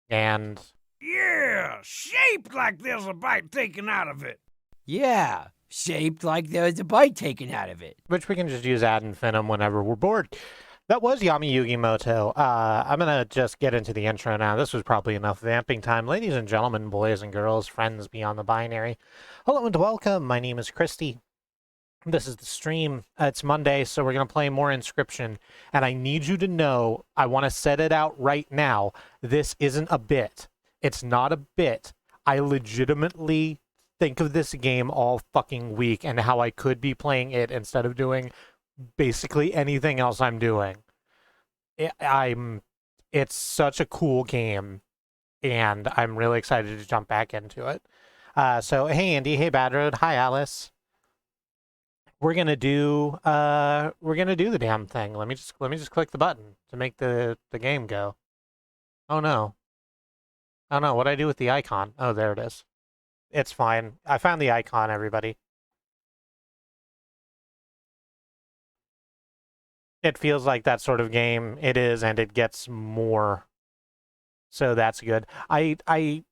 And Yeah, shaped like there's a bite taken out of it. Yeah, shaped like there was a bite taken out of it. which we can just use ad infinitum whenever we're bored. That was Yami Yugi Moto. I'm going to just get into the intro now. This was probably enough vamping time. Ladies and gentlemen, boys and girls, friends beyond the binary. Hello and welcome. My name is Kristi. This is the stream. It's Monday, so we're going to play more Inscryption. And I need you to know, I want to set it out right now. This isn't a bit. It's not a bit. I legitimately think of this game all fucking week and how I could be playing it instead of doing basically anything else I'm doing. It's such a cool game, and I'm really excited to jump back into it. So hey Andy, hey Bad Road, hi Alice. We're gonna do the damn thing. Let me just click the button to make the game go. Oh no. Oh no, what'd I do with the icon? Oh, there it is. It's fine. I found the icon, everybody. It feels like that sort of game. It is, and it gets more. So that's good. I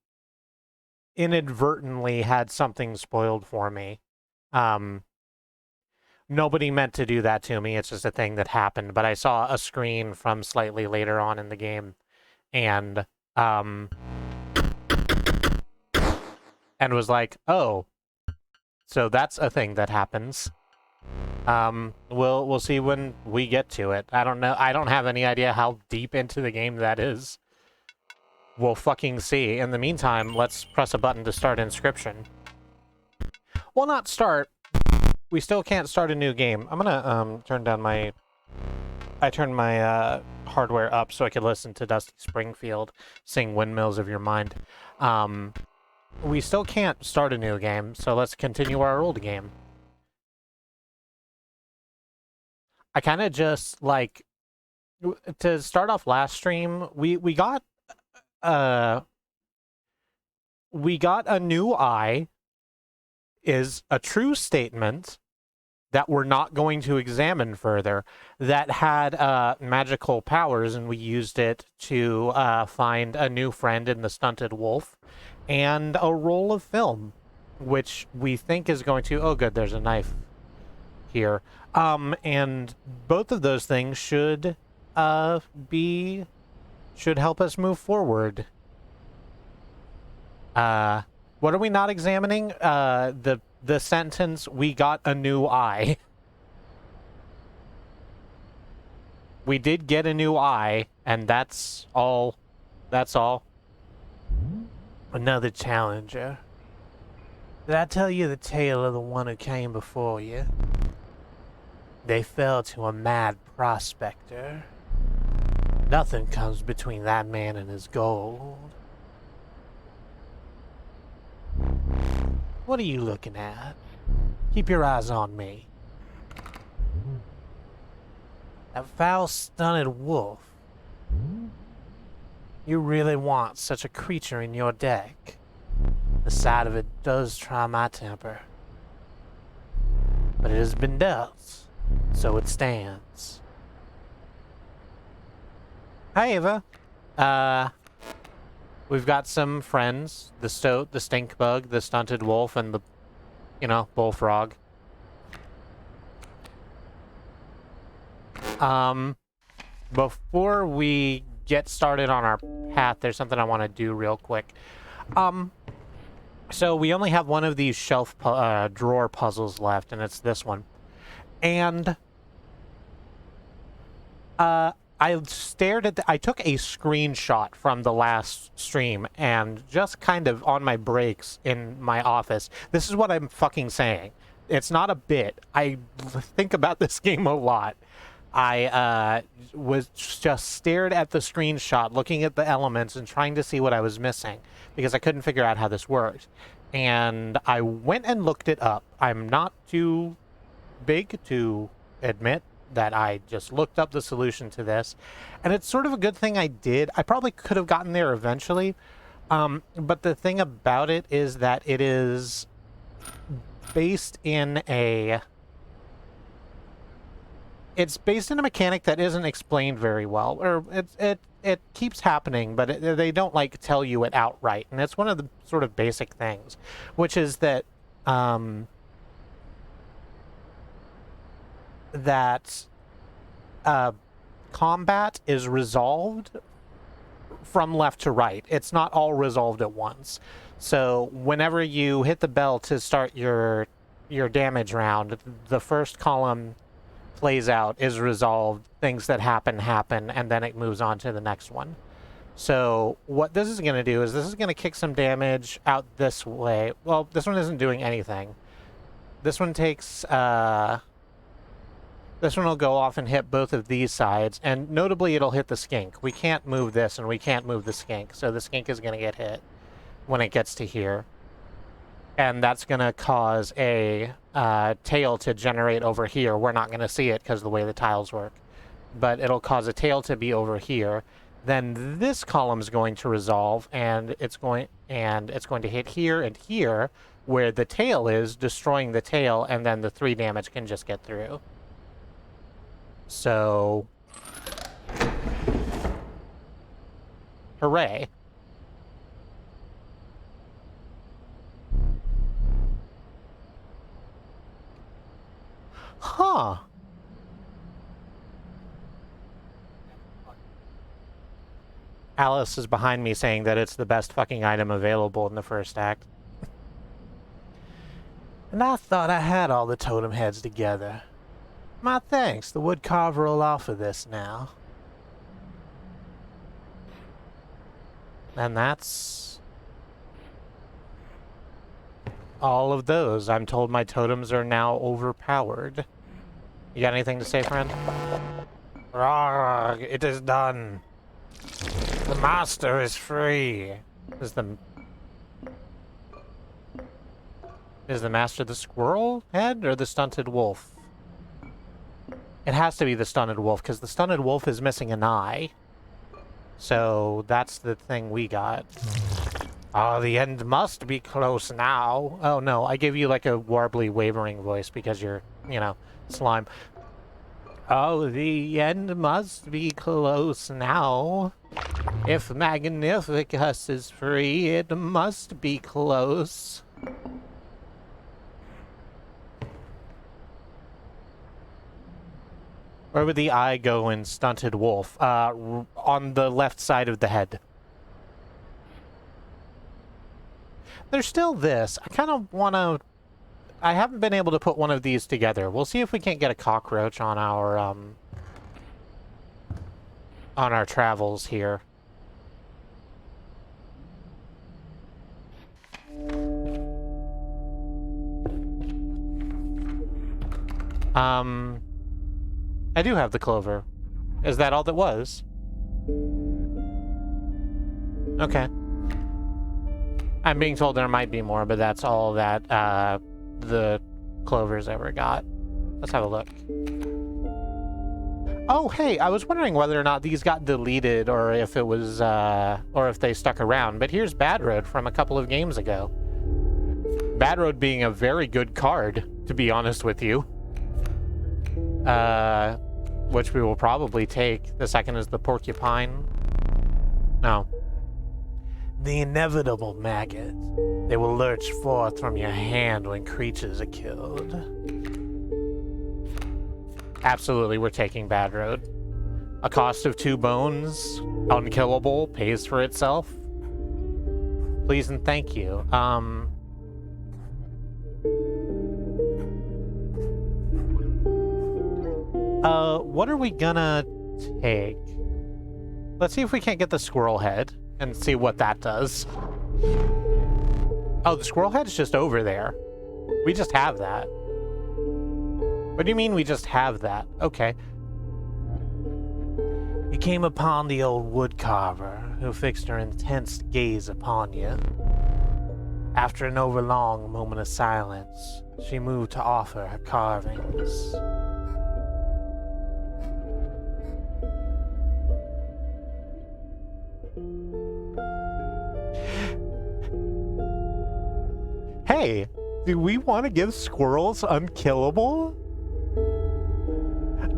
inadvertently had something spoiled for me. Nobody meant to do that to me. It's just a thing that happened. But I saw a screen from slightly later on in the game, and was like, oh, so that's a thing that happens. We'll see when we get to it. I don't know. I don't have any idea how deep into the game that is. We'll fucking see. In the meantime, let's press a button to start Inscryption. Well, not start. We still can't start a new game. I'm gonna turn down my... I turned my hardware up so I could listen to Dusty Springfield sing Windmills of Your Mind. We still can't start a new game, so let's continue our old game. I kind of just, like, to start off last stream, we got a new eye is a true statement that we're not going to examine further that had magical powers, and we used it to find a new friend in the stunted wolf and a roll of film, which we think is going to... Oh, good, there's a knife here. And both of those things should help us move forward. What are we not examining? The sentence, we got a new eye. We did get a new eye, and that's all. That's all. Another challenger. Did I tell you the tale of the one who came before you? They fell to a mad prospector. Nothing comes between that man and his gold. What are you looking at? Keep your eyes on me. That foul, stunted wolf. You really want such a creature in your deck? The sight of it does try my temper. But it has been dealt. So it stands. Hi, Ava. We've got some friends. The stoat, the stink bug, the stunted wolf, and the, bullfrog. Before we get started on our path, there's something I want to do real quick. So we only have one of these shelf drawer puzzles left, and it's this one. And I stared at I took a screenshot from the last stream and just kind of on my breaks in my office. This is what I'm fucking saying. It's not a bit. I think about this game a lot. I was just stared at the screenshot, looking at the elements and trying to see what I was missing because I couldn't figure out how this worked. And I went and looked it up. I'm not too big to admit that I just looked up the solution to this, and it's sort of a good thing I did. I probably could have gotten there eventually, but the thing about it is that it is based in a mechanic that isn't explained very well, or it keeps happening, but they don't like tell you it outright, and it's one of the sort of basic things, which is that combat is resolved from left to right. It's not all resolved at once. So whenever you hit the bell to start your damage round, the first column plays out, is resolved, things that happen, and then it moves on to the next one. So what this is going to do is this is going to kick some damage out this way. Well, this one isn't doing anything. This one takes, this one will go off and hit both of these sides, and notably it'll hit the skink. We can't move this, and we can't move the skink, so the skink is going to get hit when it gets to here. And that's going to cause a tail to generate over here. We're not going to see it because of the way the tiles work. But it'll cause a tail to be over here. Then this column is going to resolve, and it's going to hit here and here, where the tail is, destroying the tail, and then the 3 damage can just get through. So, hooray. Huh. Alice is behind me saying that it's the best fucking item available in the first act. And I thought I had all the totem heads together. My thanks, the woodcarver will offer this now. And that's all of those. I'm told my totems are now overpowered. You got anything to say, friend? Rawr, it is done. The master is free. Is the master the squirrel head or the stunted wolf? It has to be the stunted wolf, because the stunted wolf is missing an eye. So that's the thing we got. Oh, the end must be close now. Oh no, I gave you like a warbly wavering voice because you're, you know, slime. Oh, the end must be close now. If Magnificus is free, it must be close. Where would the eye go in Stunted Wolf? On the left side of the head. There's still this. I kind of want to... I haven't been able to put one of these together. We'll see if we can't get a cockroach on our travels here. I do have the clover. Is that all that was? Okay. I'm being told there might be more, but that's all that the clovers ever got. Let's have a look. Oh, hey, I was wondering whether or not these got deleted or if it was, or if they stuck around. But here's Bad Road from a couple of games ago. Bad Road being a very good card, to be honest with you. Which we will probably take. The second is the porcupine. No. The inevitable maggot. They will lurch forth from your hand when creatures are killed. Absolutely, we're taking Bad Road. A cost of 2 bones, unkillable, pays for itself. Please and thank you. What are we gonna take? Let's see if we can't get the squirrel head and see what that does. Oh, the squirrel head's just over there. We just have that. What do you mean we just have that? Okay. You came upon the old woodcarver, who fixed her intense gaze upon you. After an overlong moment of silence, she moved to offer her carvings. Hey, do we want to give squirrels unkillable?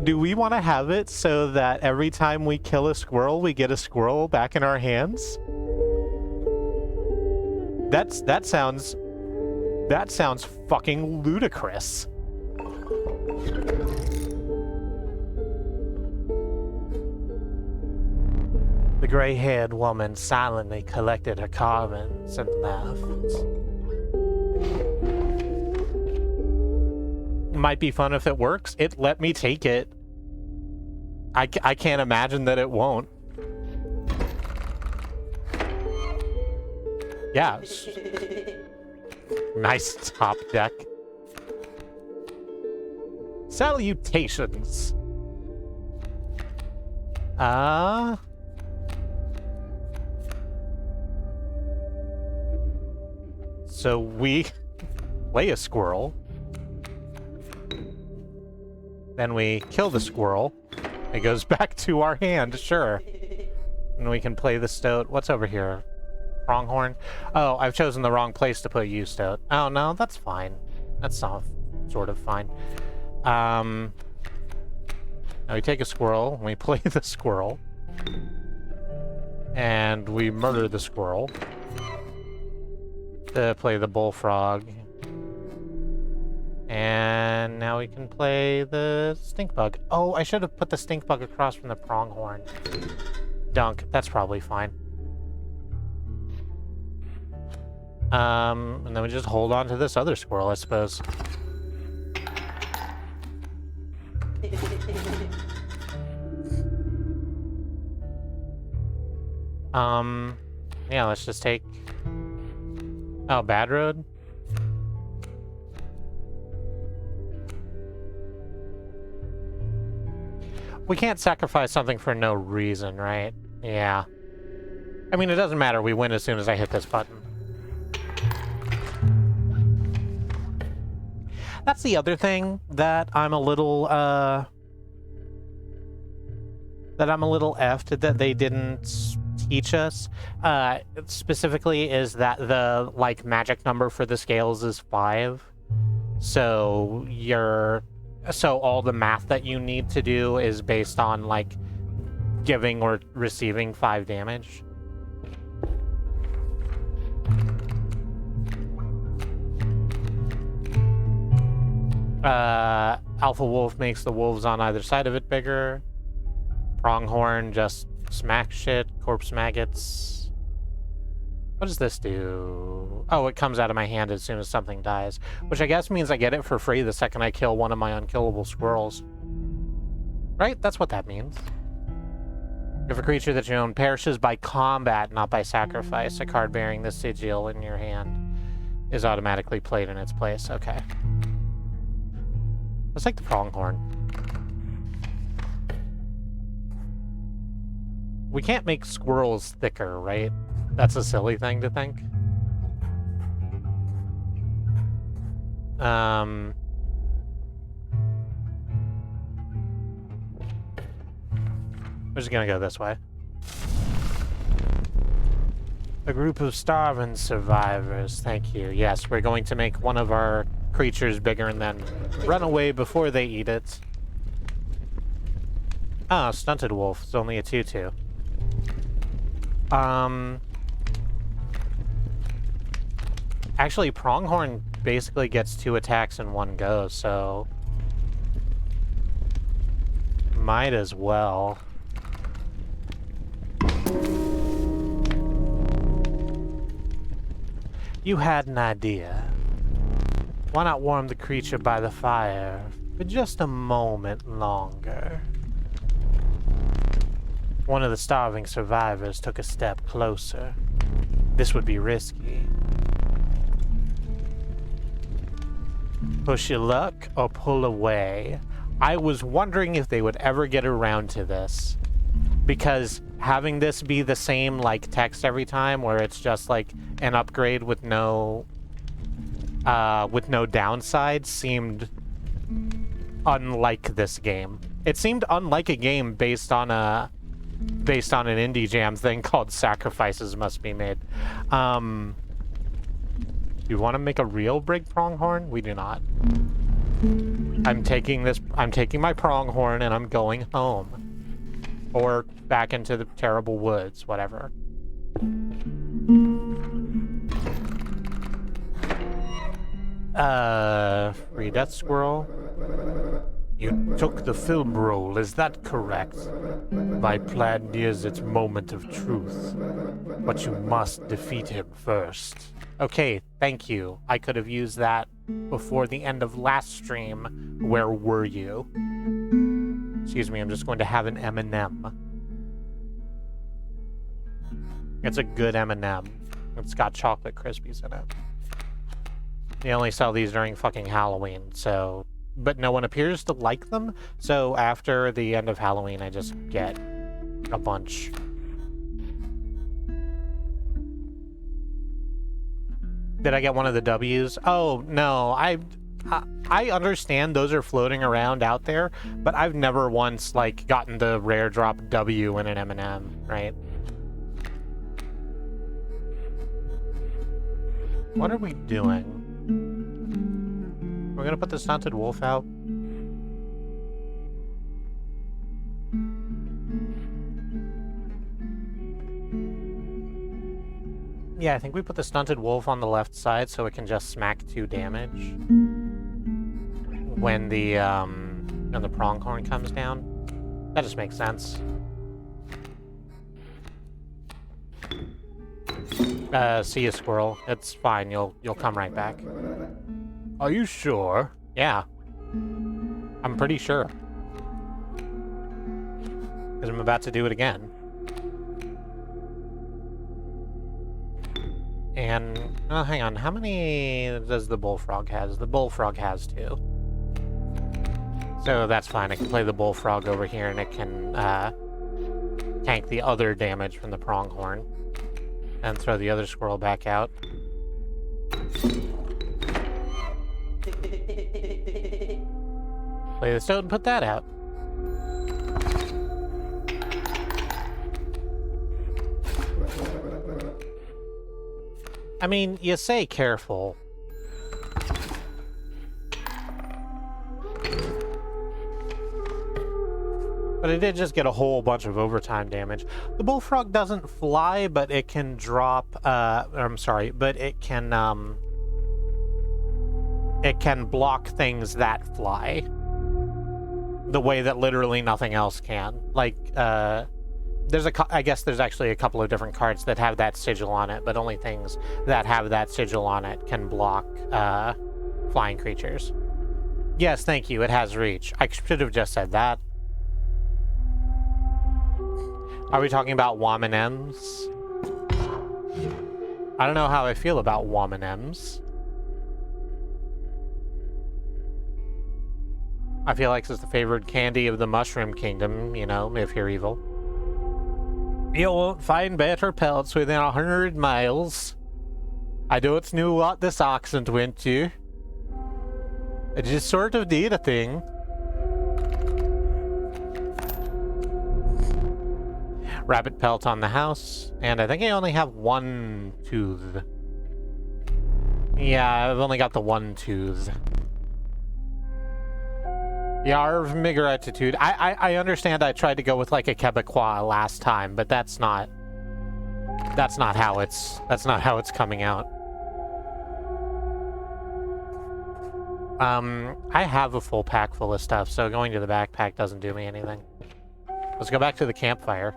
Do we want to have it so that every time we kill a squirrel, we get a squirrel back in our hands? That sounds fucking ludicrous. The gray-haired woman silently collected her carvings and laughed. Might be fun if it works. It let me take it. I can't imagine that it won't. Yeah. Nice top deck. Salutations. So we play a squirrel. Then we kill the squirrel. It goes back to our hand, sure. And we can play the stoat. What's over here? Pronghorn? Oh, I've chosen the wrong place to put you, stoat. Oh, no, that's fine. That's sort of fine. Now we take a squirrel, and we play the squirrel. And we murder the squirrel. To play the bullfrog. And now we can play the stink bug. Oh, I should have put the stink bug across from the pronghorn. Dunk. That's probably fine. And then we just hold on to this other squirrel, I suppose. Yeah, let's just take... Oh, bad road? We can't sacrifice something for no reason, right? Yeah. I mean, it doesn't matter. We win as soon as I hit this button. That's the other thing that I'm a little effed that they didn't teach us. Specifically is that the, like, magic number for the scales is 5. So So all the math that you need to do is based on, like, giving or receiving 5 damage. Alpha Wolf makes the wolves on either side of it bigger. Pronghorn just smacks shit. Corpse maggots. What does this do? Oh, it comes out of my hand as soon as something dies. Which I guess means I get it for free the second I kill one of my unkillable squirrels. Right? That's what that means. If a creature that you own perishes by combat, not by sacrifice, a card bearing the sigil in your hand is automatically played in its place. Okay. Let's take the pronghorn. We can't make squirrels thicker, right? That's a silly thing to think. We're just gonna go this way. A group of starving survivors, thank you. Yes, we're going to make one of our creatures bigger and then run away before they eat it. Ah, stunted wolf. It's only a 2/2. Actually, pronghorn basically gets 2 attacks in one go, so might as well. You had an idea. Why not warm the creature by the fire for just a moment longer? One of the starving survivors took a step closer. This would be risky. Push your luck or pull away. I was wondering if they would ever get around to this. Because having this be the same, like, text every time, where it's just, like, an upgrade with no downside, seemed unlike this game. It seemed unlike a game based on an indie jam thing called Sacrifices Must Be Made. Do you want to make a real big pronghorn? We do not. I'm taking my pronghorn and I'm going home. Or back into the terrible woods, whatever. Free death squirrel. You took the film roll, is that correct? My plan nears its moment of truth, but you must defeat him first. Okay, thank you. I could have used that before the end of last stream. Where were you? Excuse me, I'm just going to have an M&M. It's a good M&M. It's got chocolate Krispies in it. They only sell these during fucking Halloween, so... But no one appears to like them, so after the end of Halloween, I just get a bunch. Did I get one of the W's? Oh, no, I understand those are floating around out there, but I've never once, like, gotten the rare drop W in an M&M, right? What are we doing? We're gonna put the stunted wolf out. Yeah, I think we put the stunted wolf on the left side so it can just smack 2 damage when the pronghorn comes down. That just makes sense. See you, squirrel. It's fine. You'll come right back. Are you sure? Yeah. I'm pretty sure. Because I'm about to do it again. And, oh, hang on. How many does the bullfrog has? The bullfrog has 2. So that's fine. I can play the bullfrog over here and it can tank the other damage from the pronghorn. And throw the other squirrel back out. Play the stone and put that out. I mean, you say careful. But it did just get a whole bunch of overtime damage. The bullfrog doesn't fly, but it can drop, I'm sorry, but it can block things that fly. The way that literally nothing else can. Like, I guess there's actually a couple of different cards that have that sigil on it, but only things that have that sigil on it can block, flying creatures. Yes, thank you, it has reach. I should have just said that. Are we talking about Wom-and-Ems? I don't know how I feel about Wom-and-Ems. I feel like it's the favorite candy of the Mushroom Kingdom, you know, if you're evil. You won't find better pelts within 100 miles. I don't know what this accent went to. It just sort of did a thing. Rabbit pelt on the house, and I think I only have 1 tooth. Yeah, I've only got the 1 tooth. Yarv, me gratitude. I understand I tried to go with like a Quebecois last time, but that's not how it's coming out. I have a full pack full of stuff, so going to the backpack doesn't do me anything. Let's go back to the campfire.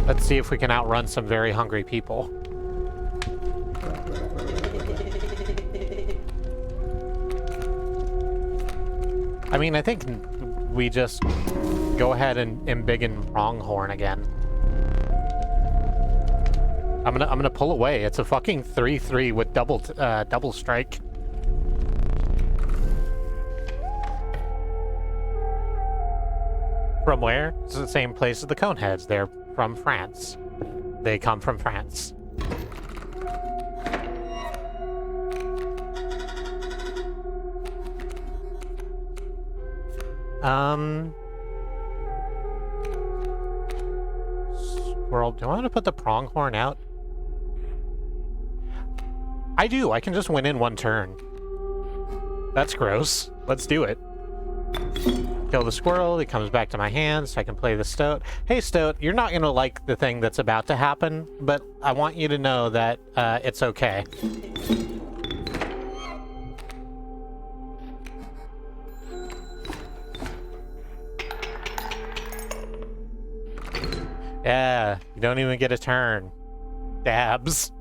Let's see if we can outrun some very hungry people. I mean, I think we just go ahead and embiggen pronghorn again. I'm gonna pull away. It's a fucking 3/3 with double strike. From where? It's the same place as the Coneheads. They're from France. They come from France. Squirrel, do I want to put the pronghorn out? I do. I can just win in 1 turn. That's gross. Let's do it. Kill the squirrel, he comes back to my hands, so I can play the stoat. Hey stoat, you're not gonna like the thing that's about to happen, but I want you to know that it's okay. Yeah, you don't even get a turn. Dabs.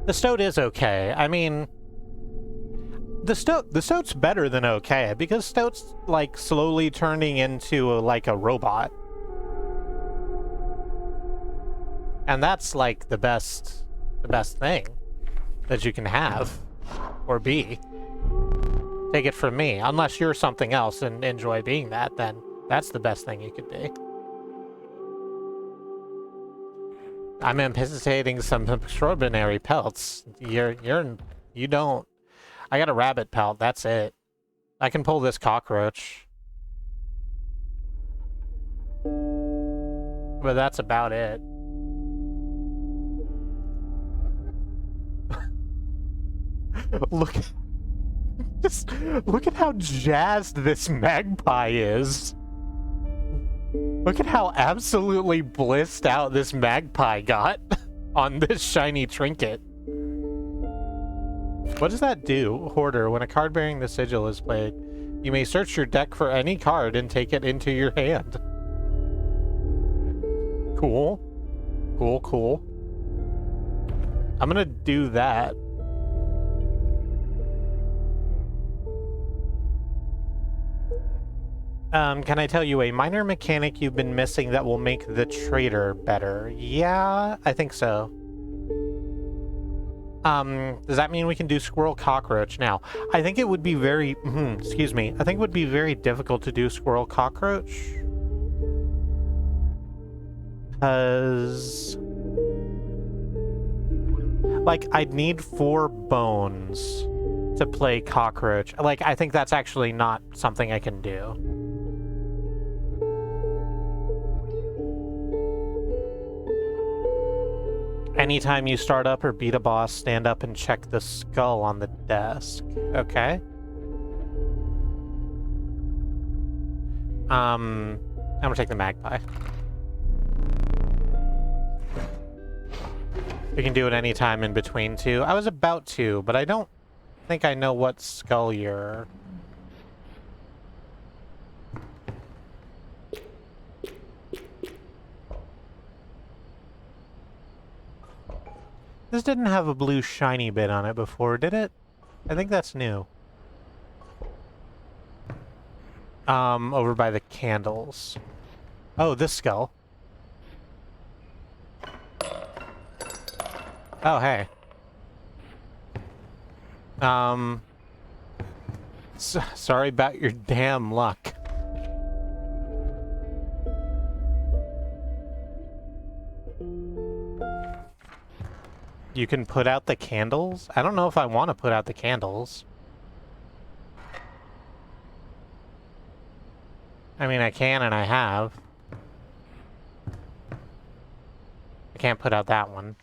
The stoat is okay. I mean, the stoat's better than okay, because stoat's like slowly turning into like a robot. And that's like the best thing that you can have or be. Take it from me. Unless you're something else and enjoy being that, then that's the best thing you could be. I'm anticipating some extraordinary pelts. You don't. I got a rabbit pelt, that's it. I can pull this cockroach. But that's about it. Just look at how jazzed this magpie is. Look at how absolutely blissed out this magpie got on this shiny trinket. What does that do, Hoarder? When a card bearing the sigil is played, you may search your deck for any card and take it into your hand. Cool. Cool. I'm gonna do that. Can I tell you a minor mechanic you've been missing that will make the trader better? Yeah, I think so. Does that mean we can do squirrel cockroach now? I think it would be very, excuse me. I think it would be very difficult to do squirrel cockroach. Because, like, I'd need 4 bones to play cockroach. Like, I think that's actually not something I can do. Anytime you start up or beat a boss, stand up and check the skull on the desk. Okay. I'm gonna take the magpie. We can do it anytime in between two. I was about to, but I don't think I know what skull you're... This didn't have a blue shiny bit on it before, did it? I think that's new. Over by the candles. Oh, this skull. Oh, hey. Sorry about your damn luck. You can put out the candles? I don't know if I want to put out the candles. I mean, I can and I have. I can't put out that one.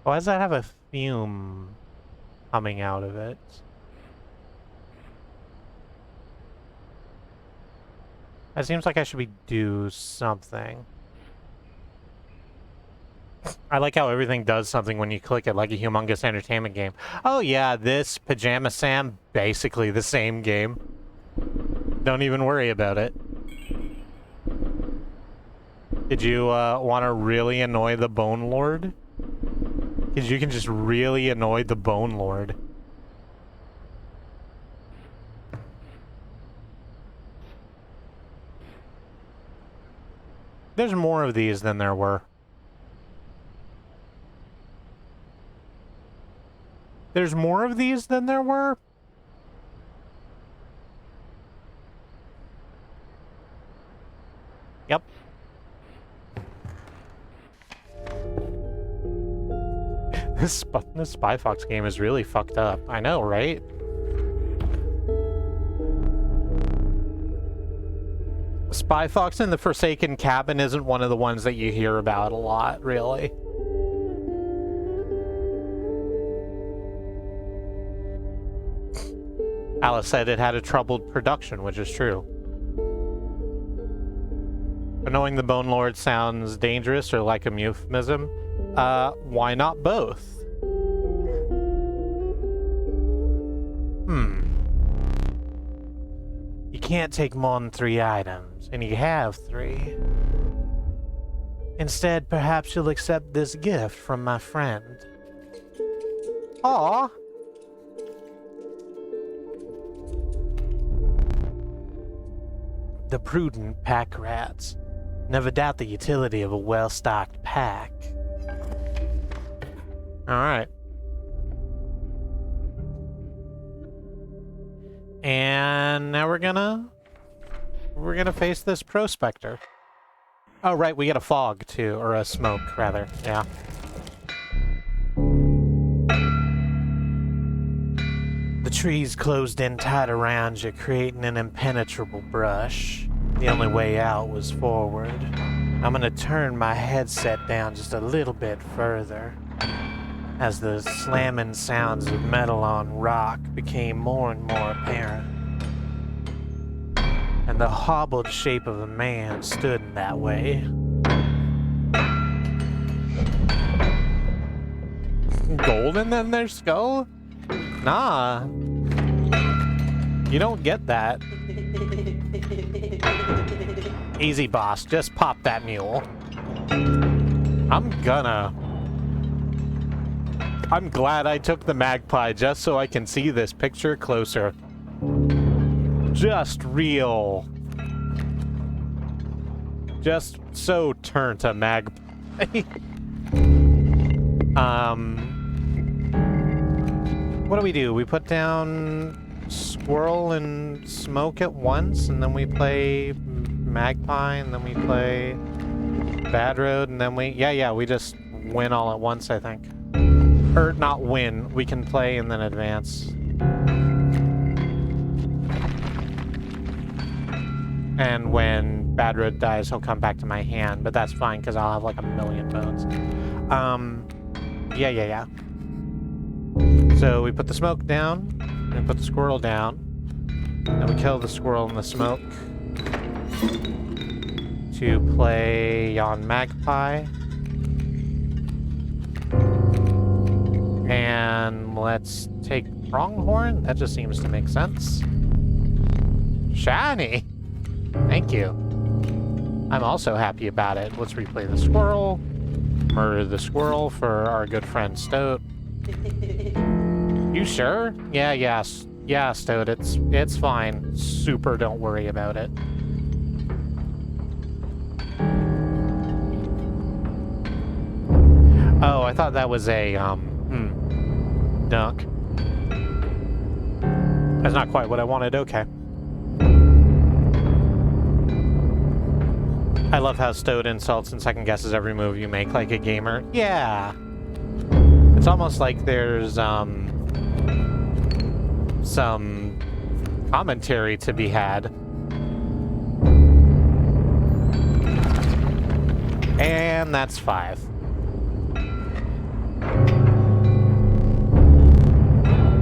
Why does that have a fume coming out of it? It seems like I should do something. I like how everything does something when you click it, like a humongous entertainment game. Oh yeah, this Pajama Sam, basically the same game. Don't even worry about it. Did you want to really annoy the Bone Lord? Because you can just really annoy the Bone Lord. There's more of these than there were. There's more of these than there were? Yep. This Spy Fox game is really fucked up. I know, right? Spy Fox in the Forsaken Cabin isn't one of the ones that you hear about a lot, really. Alice said it had a troubled production, which is true. But knowing the Bone Lord sounds dangerous or like a euphemism, why not both? You can't take more than 3 items, and you have 3. Instead, perhaps you'll accept this gift from my friend. Aww. The prudent pack rats. Never doubt the utility of a well-stocked pack. Alright. And now we're gonna face this prospector. Oh right, we get a fog too, or a smoke rather, yeah. The trees closed in tight around you, creating an impenetrable brush. The only way out was forward. I'm gonna turn my headset down just a little bit further, as the slamming sounds of metal on rock became more and more apparent. And the hobbled shape of a man stood in that way. Golden in their skull? Nah. You don't get that. Easy, boss. Just pop that mule. I'm glad I took the magpie just so I can see this picture closer. Just real. Just so turned to magpie. What do? We put down squirrel and smoke at once, and then we play magpie, and then we play bad road, and then we just win all at once, I think. Or not win, we can play and then advance. And when bad road dies, he'll come back to my hand, but that's fine because I'll have like 1,000,000 bones. Yeah. So we put the smoke down, and put the squirrel down, and we kill the squirrel in the smoke to play on magpie. And let's take pronghorn. That just seems to make sense. Shiny! Thank you. I'm also happy about it. Let's replay the squirrel. Murder the squirrel for our good friend Stoat. You sure? Yeah, Stoat, it's fine. Super don't worry about it. Oh, I thought that was a, dunk. That's not quite what I wanted, okay. I love how Stoat insults and second guesses every move you make like a gamer. Yeah. It's almost like there's, some commentary to be had. And that's 5.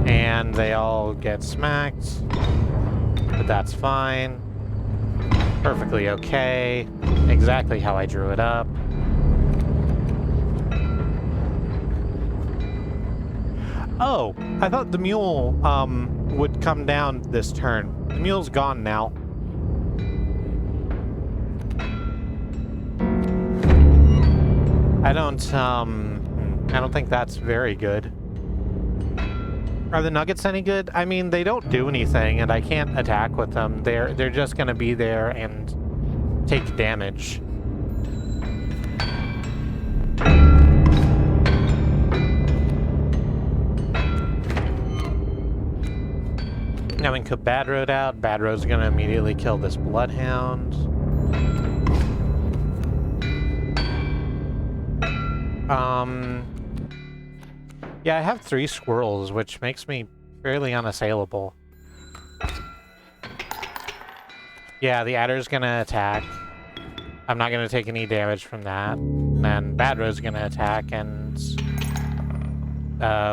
And they all get smacked, but that's fine. Perfectly okay. Exactly how I drew it up. Oh, I thought the mule, would come down this turn. The mule's gone now. I don't think that's very good. Are the nuggets any good? I mean, they don't do anything, and I can't attack with them. They're just gonna be there and take damage. Now we can cut Bad Road out. Bad Road's gonna immediately kill this Bloodhound. Yeah, I have 3 squirrels, which makes me fairly unassailable. Yeah, the adder's gonna attack. I'm not gonna take any damage from that. And Bad Rose gonna attack and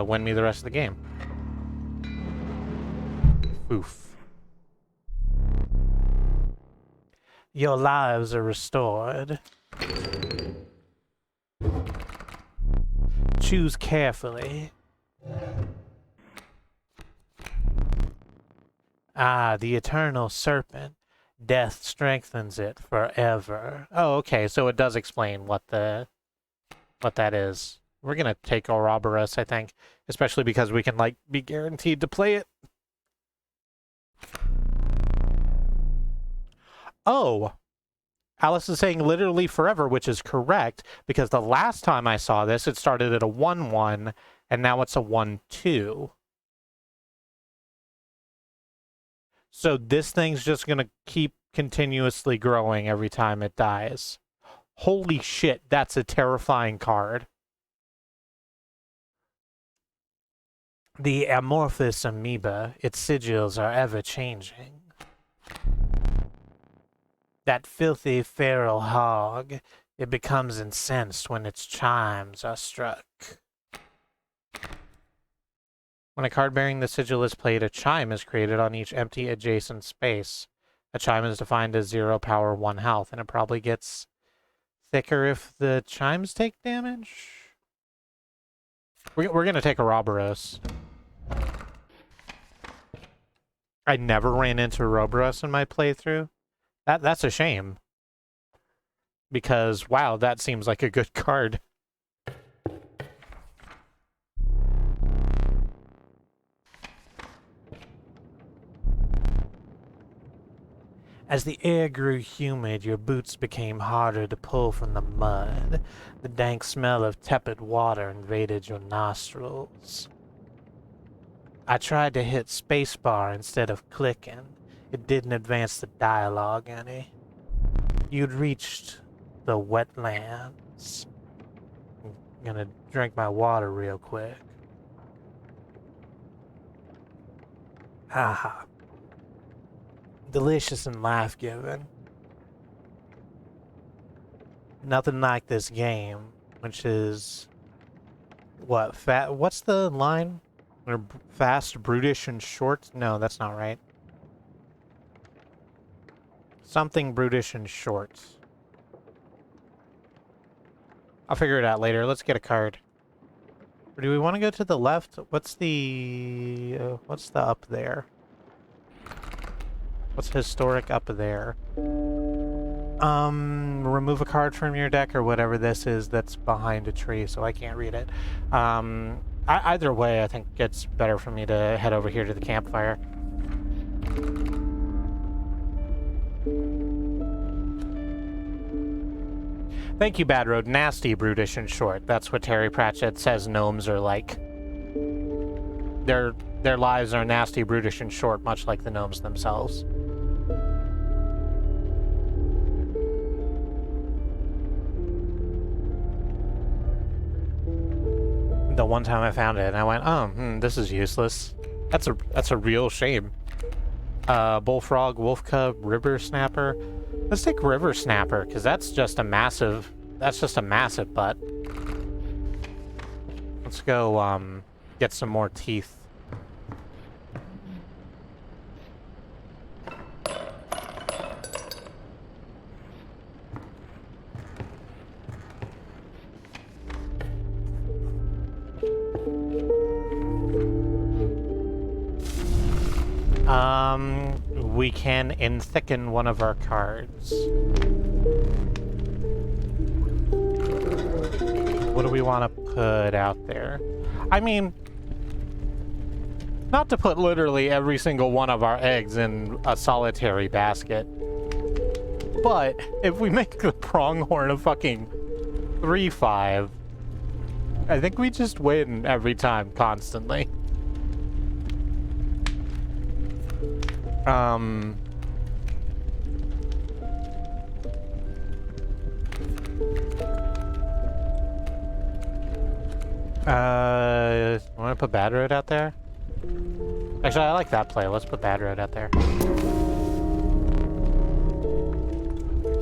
win me the rest of the game. Oof. Your lives are restored. Choose carefully. Ah, the eternal serpent. Death strengthens it forever. Oh, okay, so it does explain what that is. We're gonna take Ouroboros, I think, especially because we can like be guaranteed to play it. Oh, Alice is saying literally forever, which is correct, because the last time I saw this, it started at a 1-1, and now it's a 1-2. So this thing's just going to keep continuously growing every time it dies. Holy shit, that's a terrifying card. The amorphous amoeba, its sigils are ever-changing. That filthy feral hog, it becomes incensed when its chimes are struck. When a card bearing the sigil is played, a chime is created on each empty adjacent space. A chime is defined as 0 power, 1 health, and it probably gets thicker if the chimes take damage. We're going to take Ouroboros. I never ran into Ouroboros in my playthrough. That's a shame. Because, wow, that seems like a good card. As the air grew humid, your boots became harder to pull from the mud. The dank smell of tepid water invaded your nostrils. I tried to hit spacebar instead of clicking. It didn't advance the dialogue any. You'd reached the wetlands. I'm gonna drink my water real quick. Haha. Delicious and life-giving. Nothing like this game, which is what? What's the line? Fast, brutish, and short? No, that's not right. Something brutish and short. I'll figure it out later. Let's get a card. Or do we want to go to the left? What's the up there? What's historic up there? Remove a card from your deck or whatever this is that's behind a tree, so I can't read it. Either way, I think it's better for me to head over here to the campfire. Thank you, Bad Road. Nasty, brutish, and short. That's what Terry Pratchett says gnomes are like. Their lives are nasty, brutish, and short, much like the gnomes themselves. The one time I found it, and I went, oh, this is useless. That's a real shame. Bullfrog, wolf cub, river snapper. Let's take river snapper, because that's just a massive butt. Let's go, get some more teeth. We can thicken one of our cards. What do we want to put out there? I mean, not to put literally every single one of our eggs in a solitary basket, but if we make the pronghorn a fucking 3/5, I think we just win every time, constantly. want to put Bad Road out there? Actually, I like that play. Let's put Bad Road out there.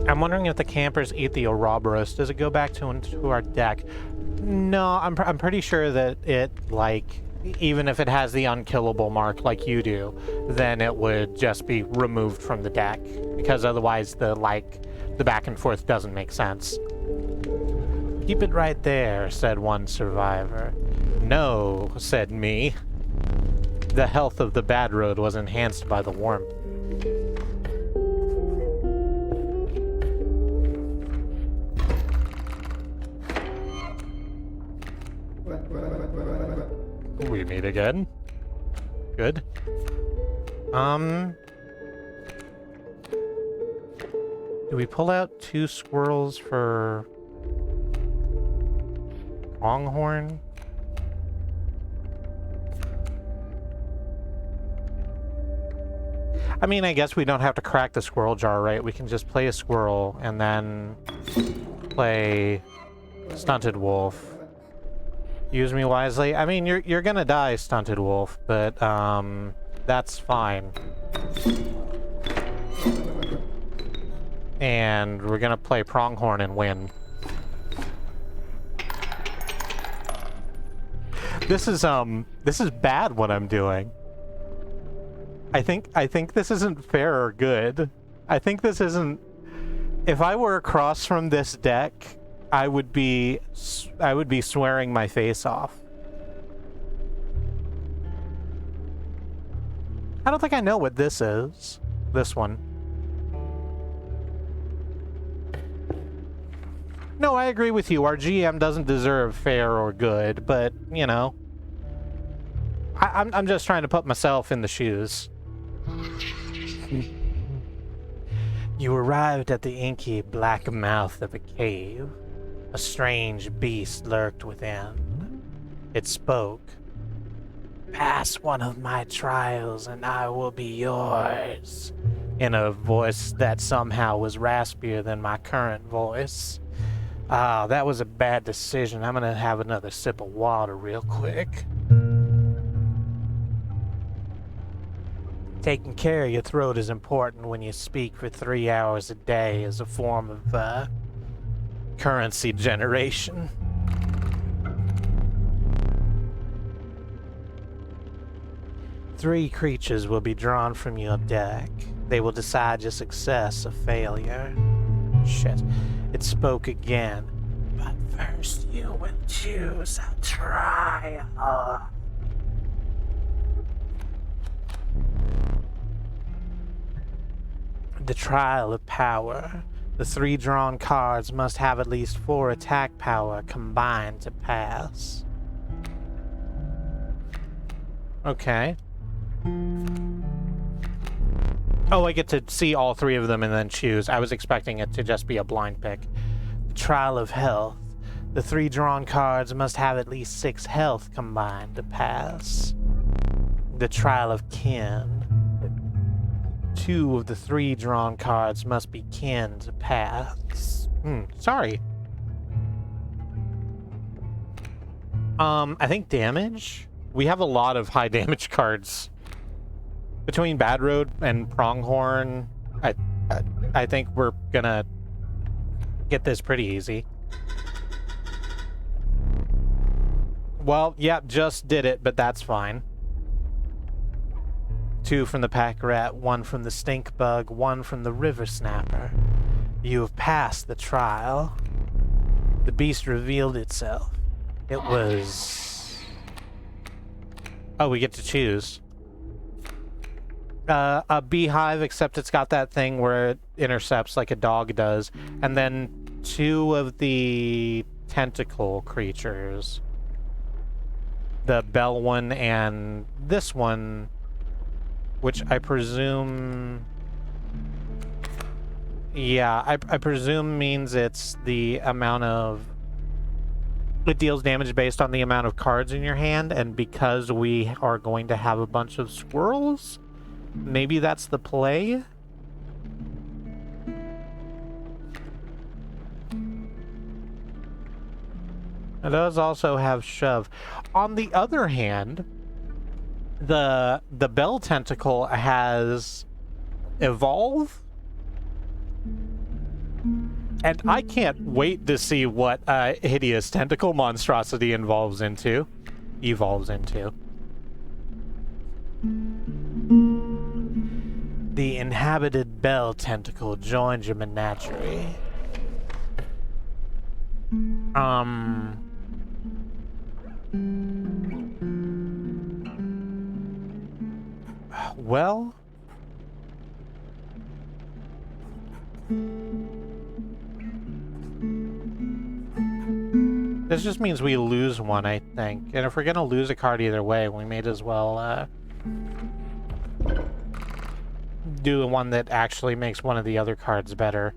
I'm wondering if the campers eat the Ouroboros. Does it go back into our deck? No, I'm pretty sure that it, like, even if it has the unkillable mark like you do, then it would just be removed from the deck. Because otherwise the back and forth doesn't make sense. Keep it right there, said one survivor. No, said me. The health of the Bad Road was enhanced by the warmth. We meet again. Good. Do we pull out 2 squirrels for Longhorn? I mean, I guess we don't have to crack the squirrel jar, right? We can just play a squirrel and then play Stunted Wolf. Use me wisely. I mean, you're gonna die, Stunted Wolf, but that's fine. And we're gonna play Pronghorn and win. This is bad what I'm doing. I think this isn't fair or good. I think this isn't. If I were across from this deck, I would be swearing my face off. I don't think I know what this is. This one. No, I agree with you. Our GM doesn't deserve fair or good, but, you know. I'm just trying to put myself in the shoes. You arrived at the inky black mouth of a cave. A strange beast lurked within. It spoke. Pass one of my trials and I will be yours. In a voice that somehow was raspier than my current voice. Ah, that was a bad decision. I'm gonna have another sip of water real quick. Taking care of your throat is important when you speak for 3 hours a day as a form of, currency generation. Three creatures will be drawn from your deck. They will decide your success or failure. Shit. It spoke again. But first you will choose a trial. The trial of power. The 3 drawn cards must have at least 4 attack power combined to pass. Okay. Oh, I get to see all 3 of them and then choose. I was expecting it to just be a blind pick. The trial of health. The 3 drawn cards must have at least 6 health combined to pass. The trial of kin. 2 of the 3 drawn cards must be kin to pass. Sorry. I think damage? We have a lot of high damage cards. Between Bad Road and Pronghorn, I think we're gonna get this pretty easy. Well, yeah, just did it, but that's fine. 2 from the pack rat, 1 from the stink bug, 1 from the river snapper. You have passed the trial. The beast revealed itself. It was... Oh, we get to choose. A beehive, except it's got that thing where it intercepts like a dog does. And then 2 of the tentacle creatures. The bell one and this one... Which I presume... Yeah, I presume means it's the amount of... It deals damage based on the amount of cards in your hand, and because we are going to have a bunch of squirrels, maybe that's the play? It does also have shove. On the other hand, the bell tentacle has evolve. And I can't wait to see what hideous tentacle monstrosity evolves into. The inhabited bell tentacle joins your menagerie. Well, this just means we lose one, I think. And if we're gonna lose a card either way, we may as well do the one that actually makes one of the other cards better.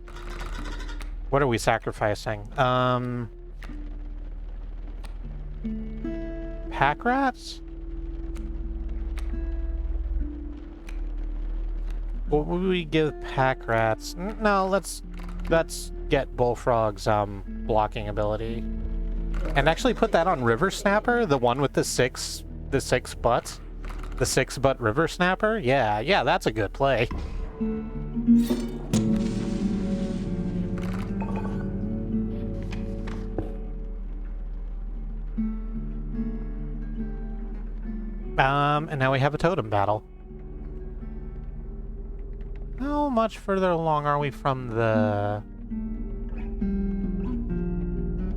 What are we sacrificing? Pack rats? What would we give pack rats? No, let's get Bullfrog's blocking ability. And actually put that on River Snapper, the one with the six butts. The 6-butt River Snapper? Yeah, that's a good play. And now we have a totem battle. How much further along are we from the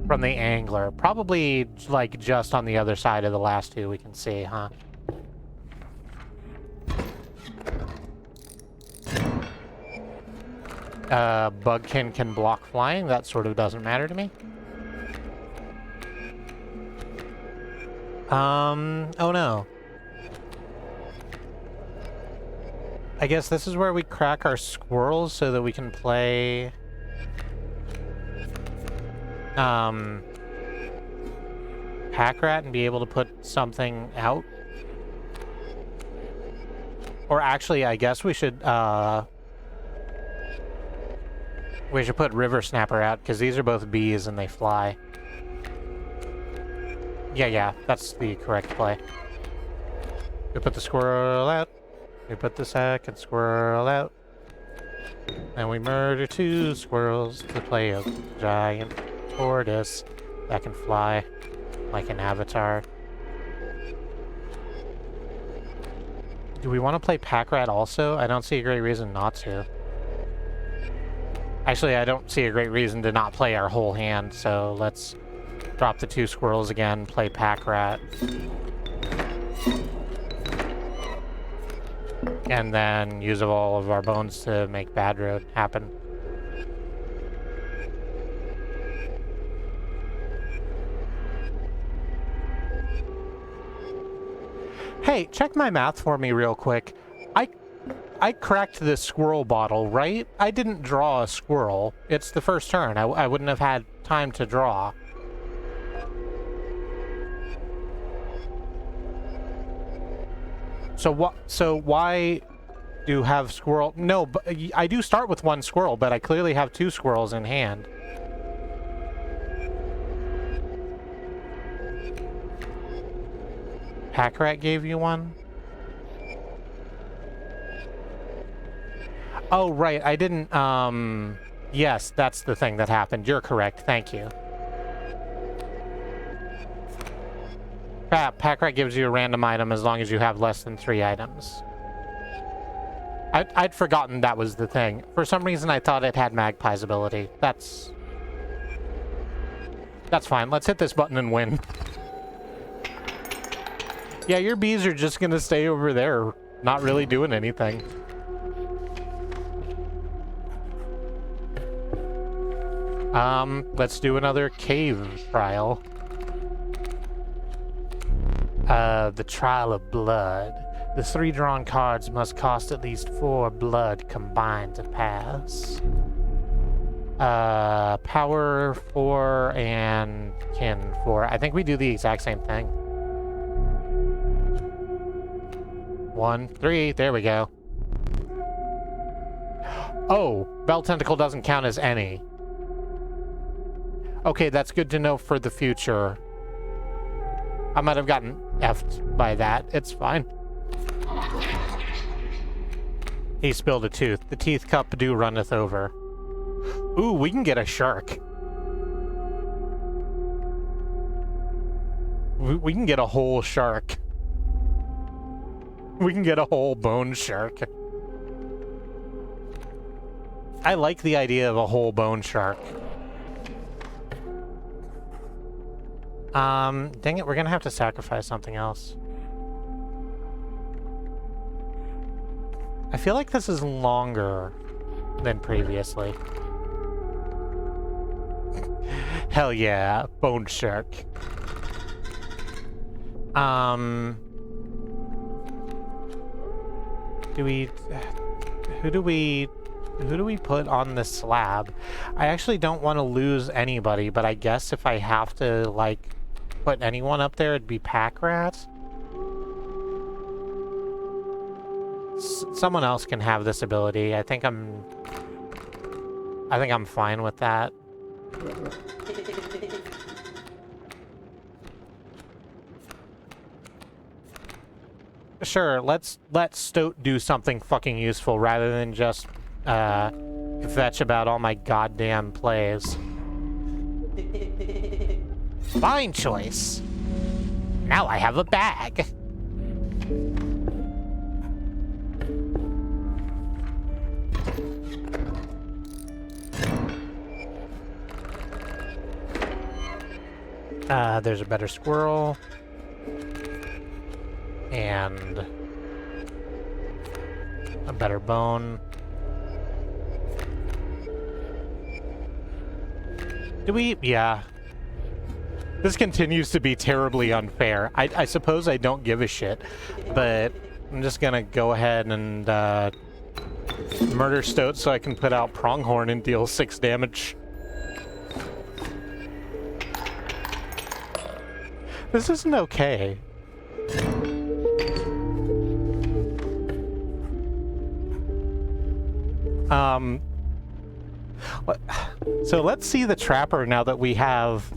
angler? Probably, like, just on the other side of the last two we can see, huh? Bugkin can block flying. That sort of doesn't matter to me. Oh no. I guess this is where we crack our squirrels so that we can play... Pack rat and be able to put something out. Or actually, I guess we should put River Snapper out, because these are both bees and they fly. Yeah, that's the correct play. We put the squirrel out. We put the second squirrel out. And we murder 2 squirrels to play a giant tortoise that can fly like an avatar. Do we want to play Pack Rat also? I don't see a great reason not to. Actually, I don't see a great reason to not play our whole hand, so let's drop the 2 squirrels again, play Pack Rat. And then use all of our bones to make Bad Road happen. Hey, check my math for me real quick. I cracked this squirrel bottle, right? I didn't draw a squirrel. It's the first turn. I wouldn't have had time to draw. So why do you have squirrel? No, but I do start with 1 squirrel, but I clearly have 2 squirrels in hand. Pack Rat gave you 1? Oh, right, I didn't, yes, that's the thing that happened. You're correct, thank you. Pack Rat gives you a random item as long as you have less than 3 items. I'd forgotten that was the thing. For some reason, I thought it had Magpie's ability. That's fine. Let's hit this button and win. Yeah, your bees are just gonna stay over there, not really doing anything. Let's do another cave trial. The Trial of Blood. The 3 drawn cards must cost at least 4 blood combined to pass. Power 4 and kin 4. I think we do the exact same thing. 1, 3, there we go. Oh, Bell Tentacle doesn't count as any. Okay, that's good to know for the future. I might have gotten effed by that. It's fine. He spilled a tooth. The teeth cup do runneth over. Ooh, we can get a shark. We can get a whole shark. We can get a whole bone shark. I like the idea of a whole bone shark. Dang it, we're gonna have to sacrifice something else. I feel like this is longer than previously. Hell yeah, bone shark. Who do we put on the slab? I actually don't want to lose anybody, but I guess if I have to, like, put anyone up there, it'd be Pack Rat. Someone else can have this ability. I think I'm fine with that. Sure, let's let Stoat do something fucking useful rather than just fetch about all my goddamn plays. Fine choice. Now I have a bag. There's a better squirrel. And a better bone. Do we? Yeah. This continues to be terribly unfair. I suppose I don't give a shit, but I'm just gonna go ahead and murder Stoat so I can put out Pronghorn and deal 6 damage. This isn't okay. So let's see the Trapper now that we have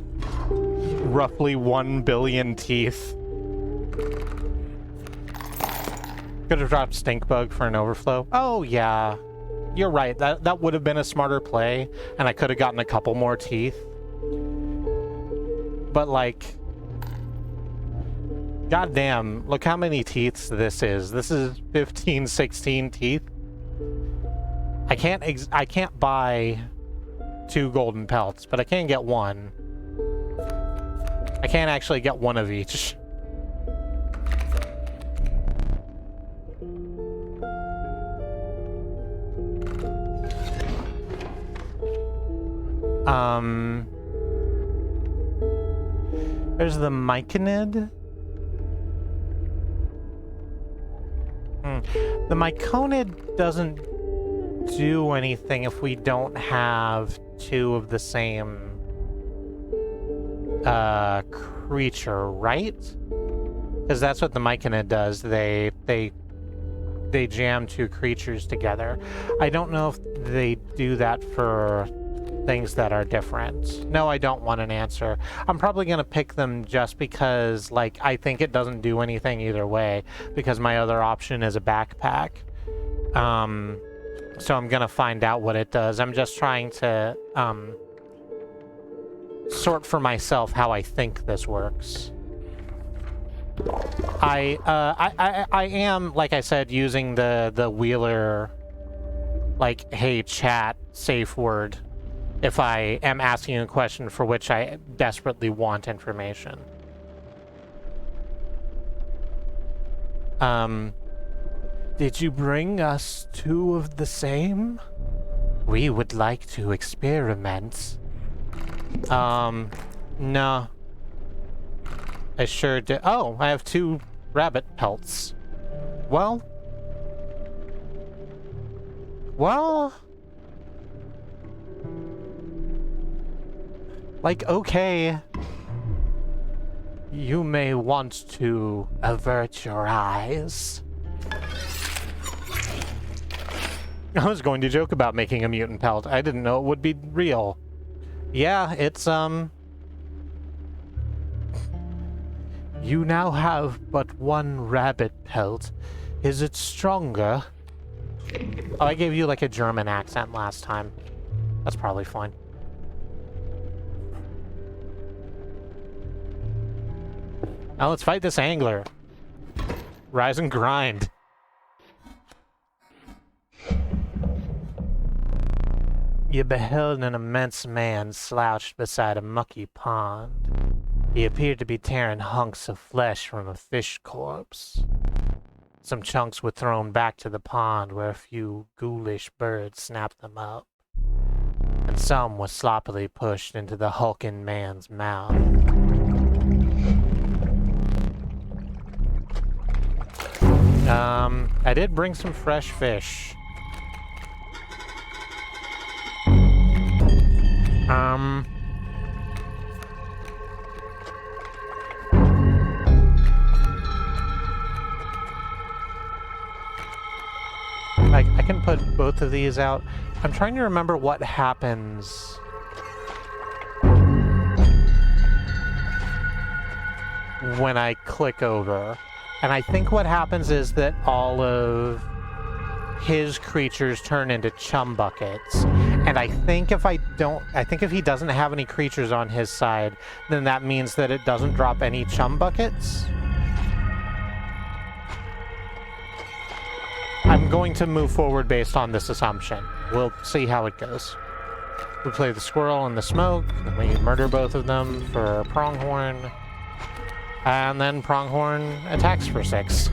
roughly 1 billion teeth. Could have dropped Stink Bug for an overflow. Oh yeah, you're right. That would have been a smarter play, and I could have gotten a couple more teeth. But like, goddamn, look how many teeths this is. This is 15, 16 teeth. I can't buy 2 golden pelts, but I can get 1. I can't actually get 1 of each. There's the Myconid. The Myconid doesn't do anything if we don't have 2 of the same creature, right? Because that's what the Myconid does. They jam 2 creatures together. I don't know if they do that for things that are different. No, I don't want an answer. I'm probably gonna pick them just because, like, I think it doesn't do anything either way, because my other option is a backpack. So I'm gonna find out what it does. I'm just trying to sort for myself how I think this works. I am, like I said, using the Wheeler, like, hey chat safe word if I am asking a question for which I desperately want information. Did you bring us 2 of the same? We would like to experiment. No. I sure did. Oh, I have 2 rabbit pelts. Well, like, okay. You may want to avert your eyes. I was going to joke about making a mutant pelt. I didn't know it would be real. Yeah, it's, You now have but one rabbit pelt. Is it stronger? Oh, I gave you like a German accent last time. That's probably fine. Now let's fight this angler. Rise and grind. You beheld an immense man slouched beside a mucky pond. He appeared to be tearing hunks of flesh from a fish corpse. Some chunks were thrown back to the pond where a few ghoulish birds snapped them up. And some were sloppily pushed into the hulking man's mouth. I did bring some fresh fish. I can put both of these out. I'm trying to remember what happens when I click over. And I think what happens is that all of his creatures turn into chum buckets. And I think if he doesn't have any creatures on his side, then that means that it doesn't drop any chum buckets. I'm going to move forward based on this assumption. We'll see how it goes. We play the squirrel and the smoke, then we murder both of them for pronghorn. And then pronghorn attacks for 6.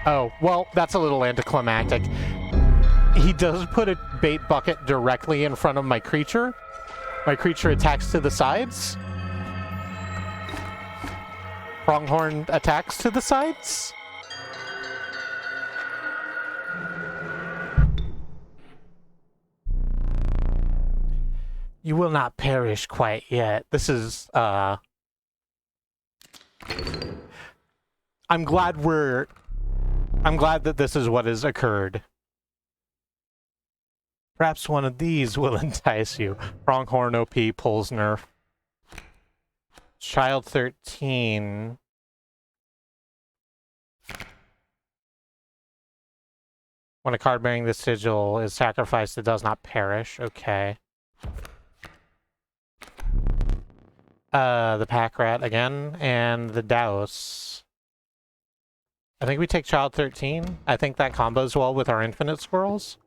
Oh, well, that's a little anticlimactic. He does put a bait bucket directly in front of my creature. My creature attacks to the sides. Pronghorn attacks to the sides. You will not perish quite yet. This is, I'm glad that this is what has occurred. Perhaps one of these will entice you. Pronghorn OP pulls nerf. Child 13. When a card bearing this sigil is sacrificed, it does not perish. Okay. The pack rat again, and the douse. I think we take Child 13. I think that combos well with our infinite squirrels.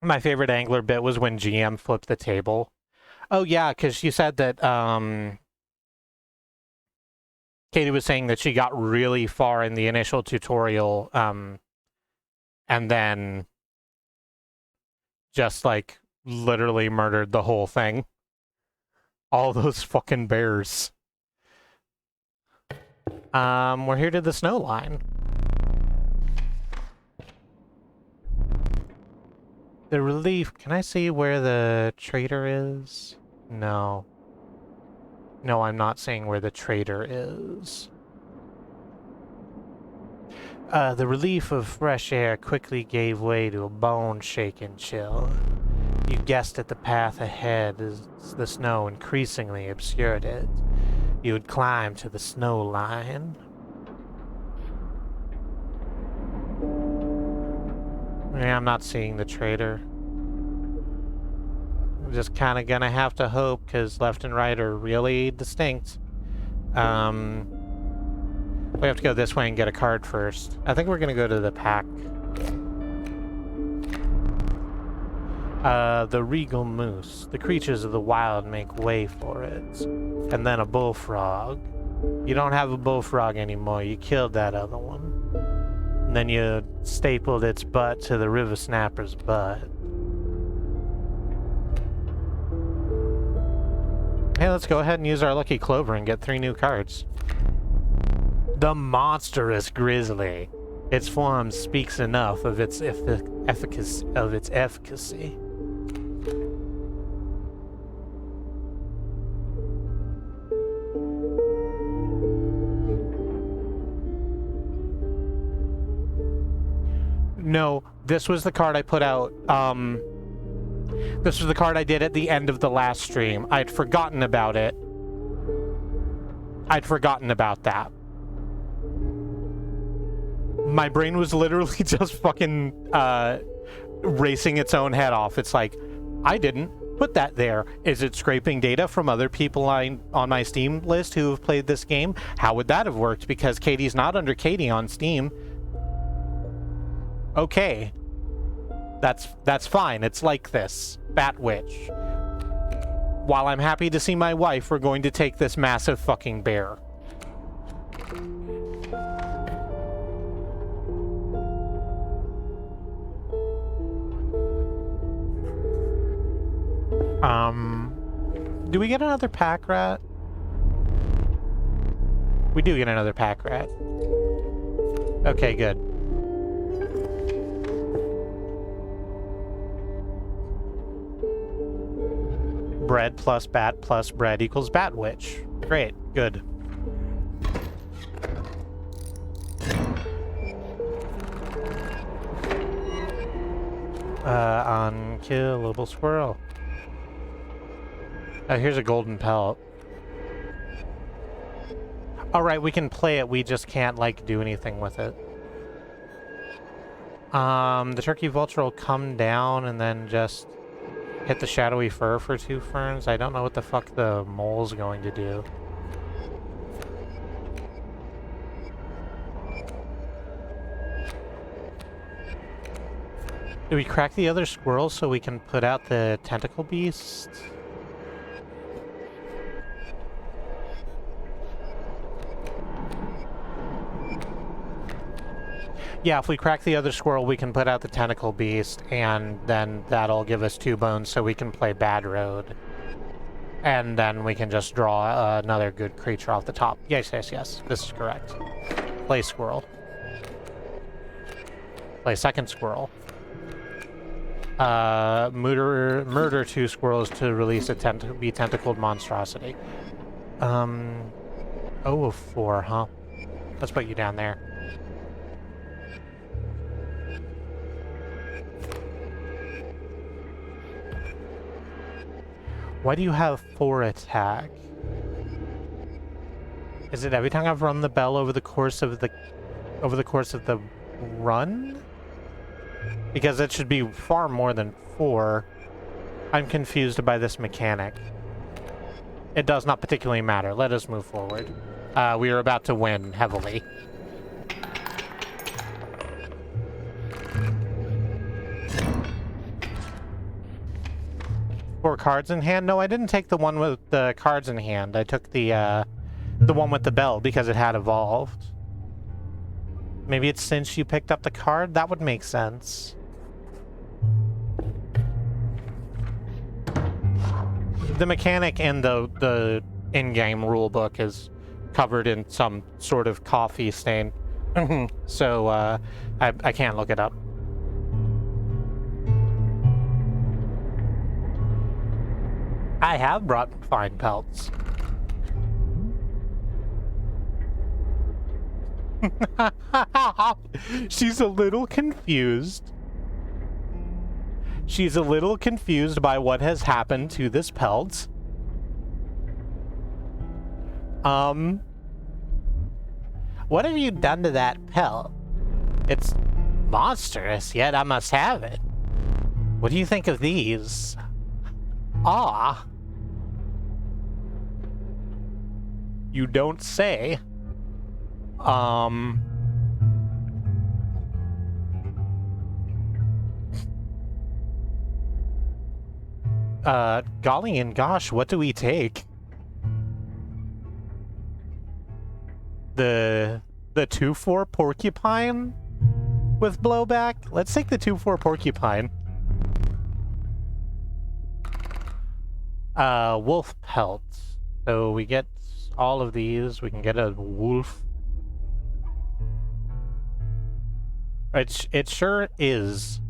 My favorite angler bit was when GM flipped the table. Oh yeah, because you said that Katie was saying that she got really far in the initial tutorial, and then just like literally murdered the whole thing. All those fucking bears. We're here to the snow line. The relief, can I see where the trader is? No. No, I'm not seeing where the trader is. The relief of fresh air quickly gave way to a bone-shaking chill. You guessed at the path ahead as the snow increasingly obscured it. You would climb to the snow line. Yeah, I'm not seeing the trader. I'm just kind of gonna have to hope, because left and right are really distinct. We have to go this way and get a card first. I think we're gonna go to the pack. The regal moose. The creatures of the wild make way for it. And then a bullfrog. You don't have a bullfrog anymore. You killed that other one. And then you stapled its butt to the river snapper's butt. Hey, let's go ahead and use our lucky clover and get 3 new cards. The monstrous grizzly. Its form speaks enough of its efficacy. No, this was the card I put out. This was the card I did at the end of the last stream. I'd forgotten about it. I'd forgotten about that. My brain was literally just fucking racing its own head off. It's like, I didn't put that there. Is it scraping data from other people on my Steam list who have played this game? How would that have worked? Because Katie's not under Katie on Steam. Okay. That's fine. It's like this. Bat Witch. While I'm happy to see my wife, we're going to take this massive fucking bear. Do we get another pack rat? We do get another pack rat. Okay, good. Bread plus bat plus bread equals bat witch. Great, good. Unkillable squirrel. Oh, here's a golden pelt. Alright, we can play it, we just can't, like, do anything with it. The turkey vulture will come down and then just hit the shadowy fur for 2 ferns. I don't know what the fuck the mole's going to do. Do we crack the other squirrel so we can put out the tentacle beast? Yeah, if we crack the other squirrel, we can put out the tentacle beast, and then that'll give us 2 bones so we can play Bad Road. And then we can just draw another good creature off the top. Yes, yes, yes. This is correct. Play squirrel. Play second squirrel. Murder 2 squirrels to release a tentacled monstrosity. Oh, 4, huh? Let's put you down there. Why do you have 4 attack? Is it every time I've rung the bell over the course of the run? Because it should be far more than 4. I'm confused by this mechanic. It does not particularly matter. Let us move forward. We are about to win heavily. Four cards in hand? No, I didn't take the one with the cards in hand. I took the one with the bell because it had evolved. Maybe it's since you picked up the card? That would make sense. The mechanic and the in-game rulebook is covered in some sort of coffee stain. So, I can't look it up. I have brought fine pelts. She's a little confused. She's a little confused by what has happened to this pelt. What have you done to that pelt? It's monstrous, yet I must have it. What do you think of these? Ah. You don't say. Golly and gosh, what do we take? The 2/4 porcupine with blowback? Let's take the 2/4 porcupine. Wolf pelt. So we get all of these. We can get a wolf. It sure is.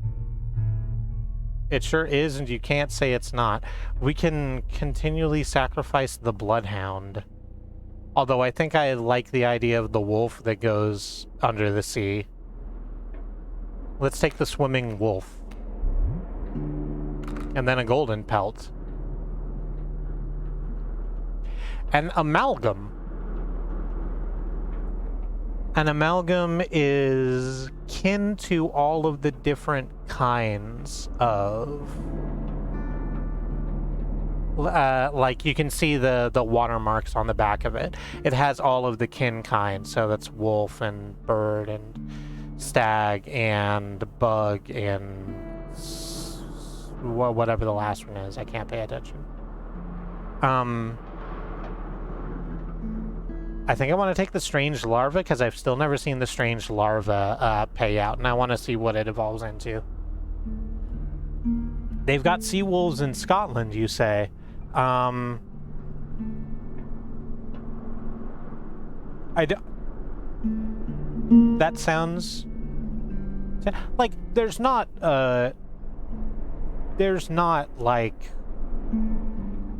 It sure is, and you can't say it's not. We can continually sacrifice the bloodhound. Although I think I like the idea of the wolf that goes under the sea. Let's take the swimming wolf. And then a golden pelt. An amalgam. An amalgam is kin to all of the different kinds of... like, you can see the watermarks on the back of it. It has all of the kin kinds, so that's wolf and bird and stag and bug and whatever the last one is. I can't pay attention. I think I want to take the strange larva because I've still never seen the strange larva payout, and I want to see what it evolves into. They've got sea wolves in Scotland, you say. That sounds like there's not like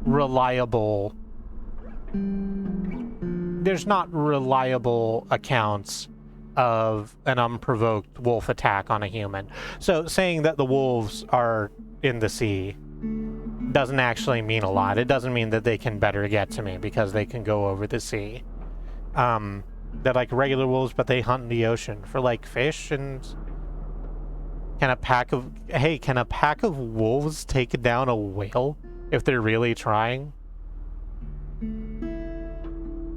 reliable. There's not reliable accounts of an unprovoked wolf attack on a human. So saying that the wolves are in the sea doesn't actually mean a lot. It doesn't mean that they can better get to me because they can go over the sea. They're like regular wolves, but they hunt in the ocean for like fish. And can a pack of wolves take down a whale if they're really trying?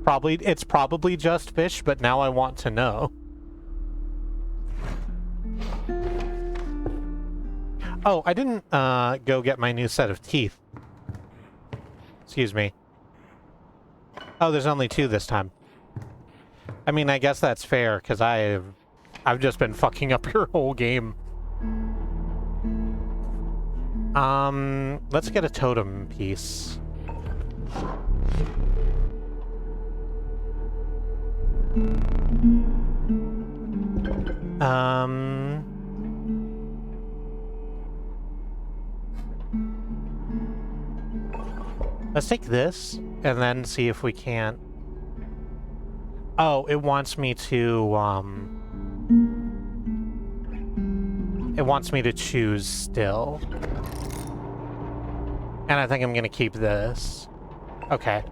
It's probably just fish, but now I want to know. Oh, I didn't go get my new set of teeth. Excuse me. Oh, there's only 2 this time. I mean, I guess that's fair, because I've just been fucking up your whole game. Let's get a totem piece. Let's take this and then see if we can't. Oh, it wants me to choose still. And I think I'm gonna keep this. Okay.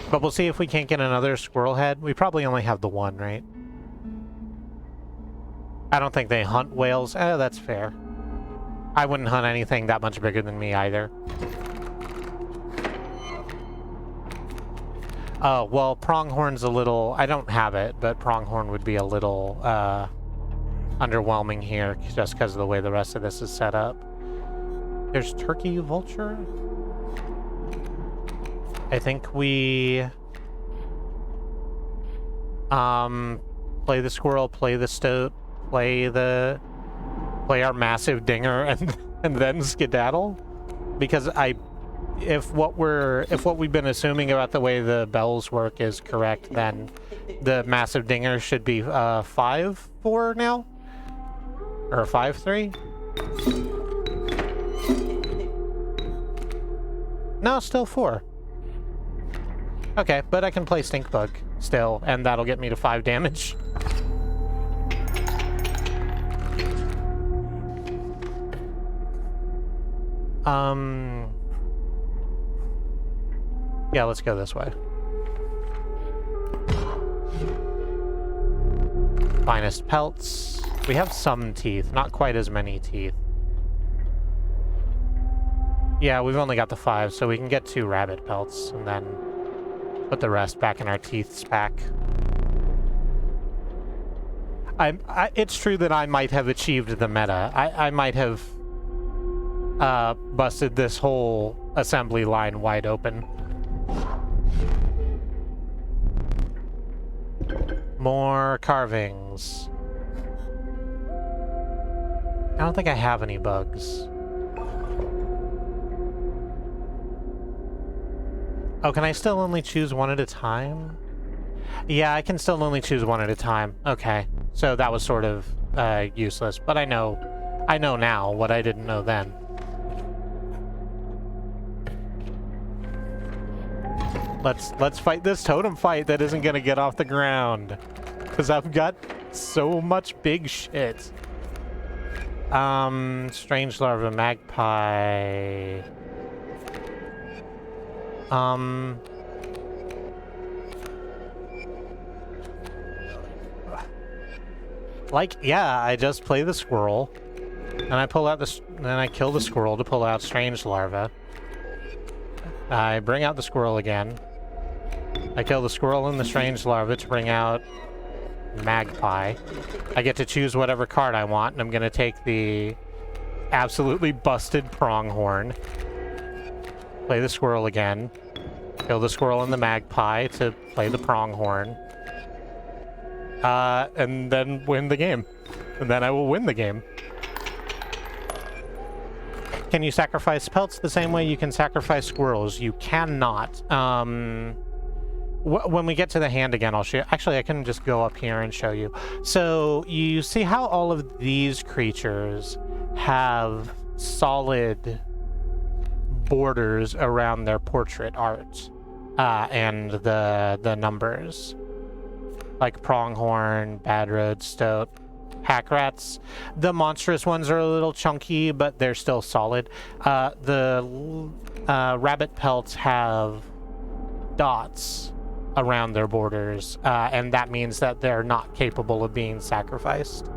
But we'll see if we can't get another squirrel head. We probably only have the one, right? I don't think they hunt whales. That's fair. I wouldn't hunt anything that much bigger than me either. Oh, well, pronghorn's a little... I don't have it, but pronghorn would be a little underwhelming here just because of the way the rest of this is set up. There's turkey vulture. I think we... play the squirrel, play the stoat, play our massive dinger, and then skedaddle? Because if what we've been assuming about the way the bells work is correct, then the massive dinger should be 5-4 now? Or 5-3? No, still 4. Okay, but I can play Stink Bug still, and that'll get me to 5 damage. Yeah, let's go this way. Finest pelts. We have some teeth, not quite as many teeth. Yeah, we've only got the 5, so we can get 2 rabbit pelts, and then put the rest back in our teeth's pack. It's true that I might have achieved the meta. I might have busted this whole assembly line wide open. More carvings. I don't think I have any bugs. Oh, can I still only choose one at a time? Yeah, I can still only choose one at a time. Okay, so that was sort of useless, but I know now what I didn't know then. Let's fight this totem fight that isn't gonna get off the ground, because I've got so much big shit. Strange larva, magpie. Like, yeah, I just play the squirrel, and I pull out then I kill the squirrel to pull out strange larva. I bring out the squirrel again. I kill the squirrel and the strange larva to bring out magpie. I get to choose whatever card I want, and I'm gonna take the absolutely busted pronghorn. Play the squirrel again. Kill the squirrel and the magpie to play the pronghorn. And then win the game. And then I will win the game. Can you sacrifice pelts the same way you can sacrifice squirrels? You cannot. When we get to the hand again, I'll show you. Actually, I can just go up here and show you. So you see how all of these creatures have solid borders around their portrait art and the numbers. Like pronghorn, bad road, stoat, hack rats. The monstrous ones are a little chunky, but they're still solid. The rabbit pelts have dots around their borders, and that means that they're not capable of being sacrificed.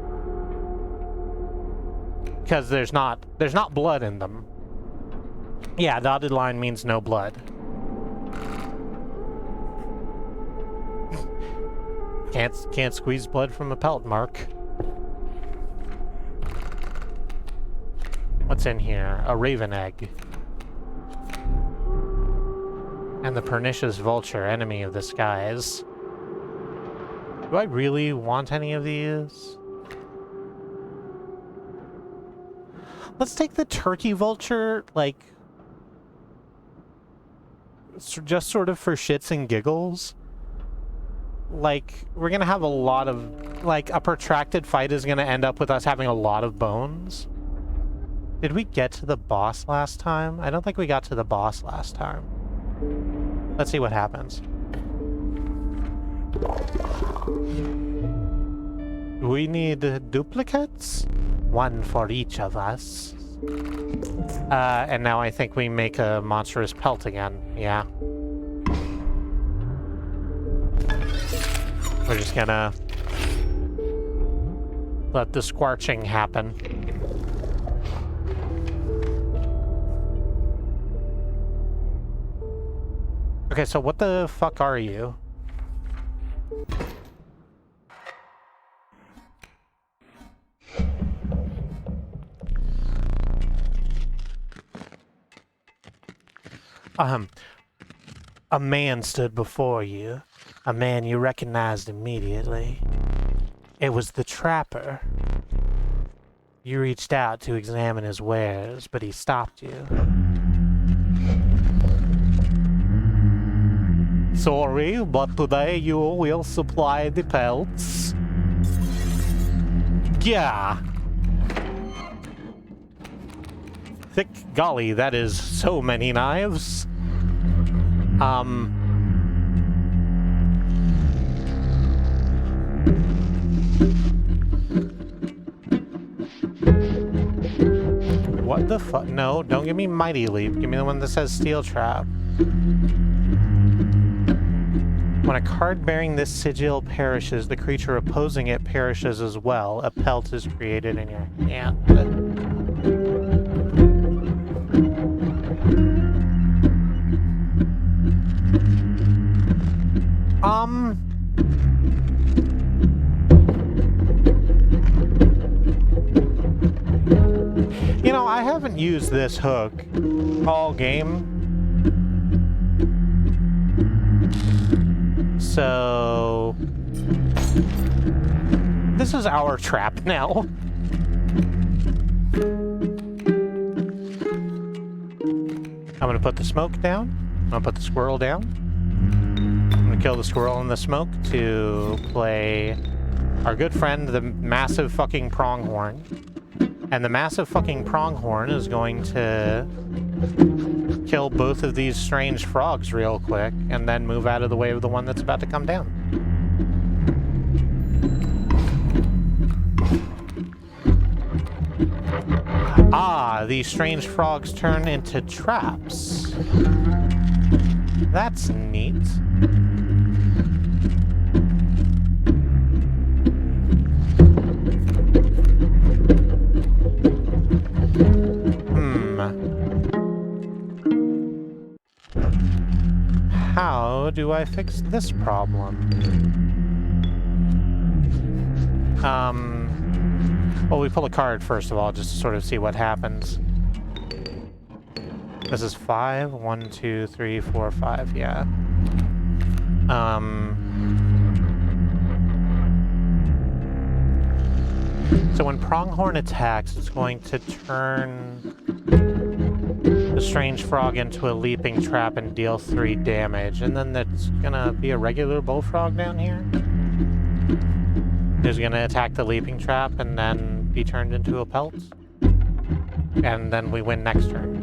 Because there's not blood in them. Yeah, dotted line means no blood. Can't squeeze blood from a pelt, Mark. What's in here? A raven egg. And the pernicious vulture, enemy of the skies. Do I really want any of these? Let's take the turkey vulture, like, just sort of for shits and giggles. Like, we're gonna have a lot of, like, a protracted fight is gonna end up with us having a lot of bones. Did we get to the boss last time? I don't think we got to the boss last time. Let's see what happens. We need duplicates? One for each of us. And now I think we make a monstrous pelt again. Yeah. We're just gonna let the squarching happen. Okay, so what the fuck are you? A man stood before you. A man you recognized immediately. It was the trapper. You reached out to examine his wares, but he stopped you. Sorry, but today you will supply the pelts. Yeah. Thick golly, that is so many knives. What the fuck? No, don't give me Mighty Leap. Give me the one that says Steel Trap. When a card bearing this sigil perishes, the creature opposing it perishes as well. A pelt is created in your hand. You know, I haven't used this hook all game. So this is our trap now. I'm gonna put the smoke down. I'm gonna put the squirrel down. I'm gonna kill the squirrel in the smoke to play our good friend, the massive fucking pronghorn. And the massive fucking pronghorn is going to kill both of these strange frogs real quick, and then move out of the way of the one that's about to come down. Ah, these strange frogs turn into traps. That's neat. How do I fix this problem? Well, we pull a card first of all, just to sort of see what happens. This is 5. 1, 2, 3, 4, 5, yeah. So when Pronghorn attacks, it's going to turn the strange frog into a leaping trap and deal 3 damage. And then there's gonna be a regular bullfrog down here. Who's gonna attack the leaping trap and then be turned into a pelt. And then we win next turn.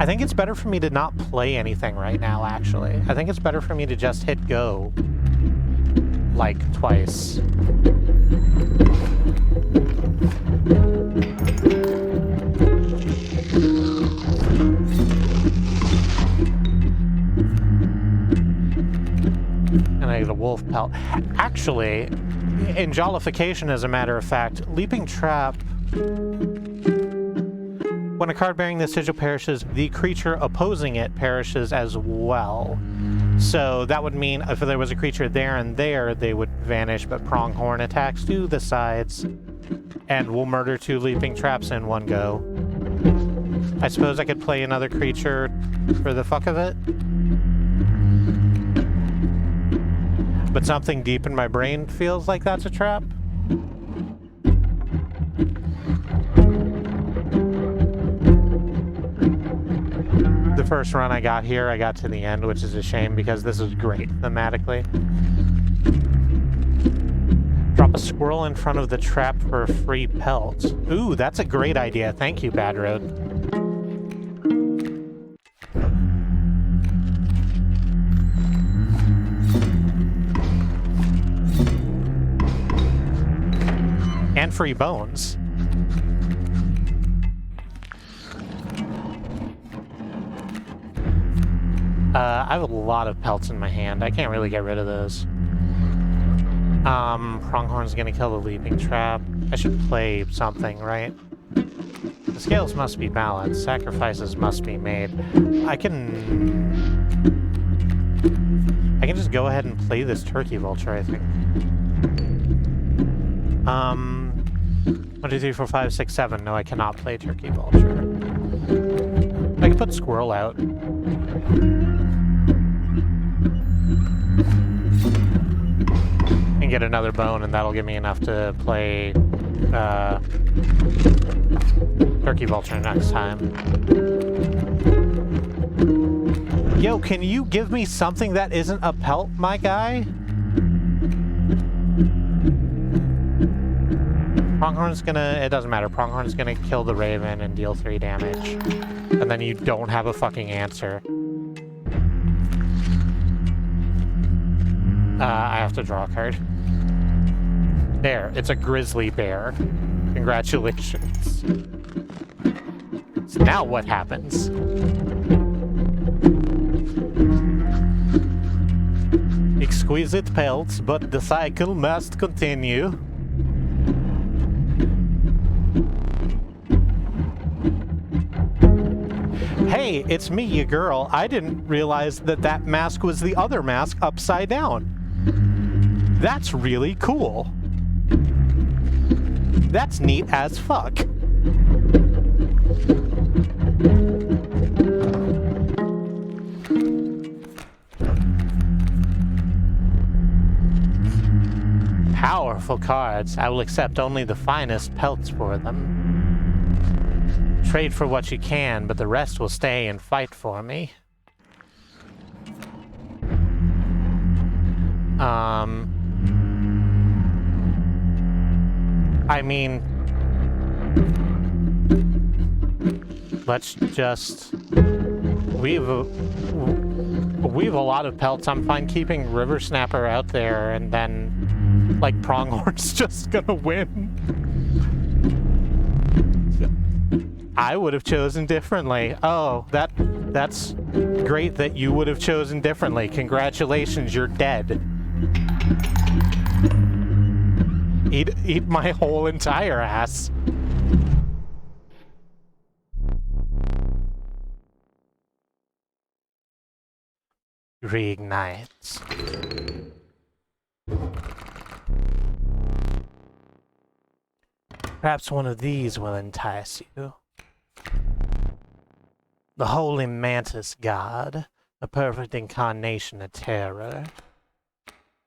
I think it's better for me to not play anything right now, actually. I think it's better for me to just hit go. Like, twice. And I get a wolf pelt. Actually, in Jollification, as a matter of fact, Leaping Trap... When a card bearing this sigil perishes, the creature opposing it perishes as well. So that would mean if there was a creature there and there, they would vanish, but Pronghorn attacks to the sides and will murder 2 leaping traps in one go. I suppose I could play another creature for the fuck of it. But something deep in my brain feels like that's a trap. The first run I got here, I got to the end, which is a shame because this is great thematically. Drop a squirrel in front of the trap for a free pelt. Ooh, that's a great idea. Thank you, Bad Road. And free bones. I have a lot of pelts in my hand. I can't really get rid of those. Pronghorn's gonna kill the leaping trap. I should play something, right? The scales must be balanced. Sacrifices must be made. I can just go ahead and play this turkey vulture, I think. 1, 2, 3, 4, 5, 6, 7. No, I cannot play turkey vulture. I can put squirrel out. And get another bone, and that'll give me enough to play turkey vulture next time. Yo, can you give me something that isn't a pelt, my guy? Pronghorn's gonna... It doesn't matter. Pronghorn's gonna kill the raven and deal 3 damage. And then you don't have a fucking answer. I have to draw a card. There, it's a grizzly bear. Congratulations. So now what happens? Exquisite pelts, but the cycle must continue. Hey, it's me, you girl. I didn't realize that that mask was the other mask upside down. That's really cool. That's neat as fuck. Powerful cards. I will accept only the finest pelts for them. Trade for what you can, but the rest will stay and fight for me. I mean, let's just weave a lot of pelts. I'm fine keeping River Snapper out there and then Like Pronghorn's just gonna win. I would have chosen differently. Oh, that's great that you would have chosen differently. Congratulations, you're dead. Eat my whole entire ass. Reignites. Perhaps one of these will entice you. The Holy Mantis God, a perfect incarnation of terror.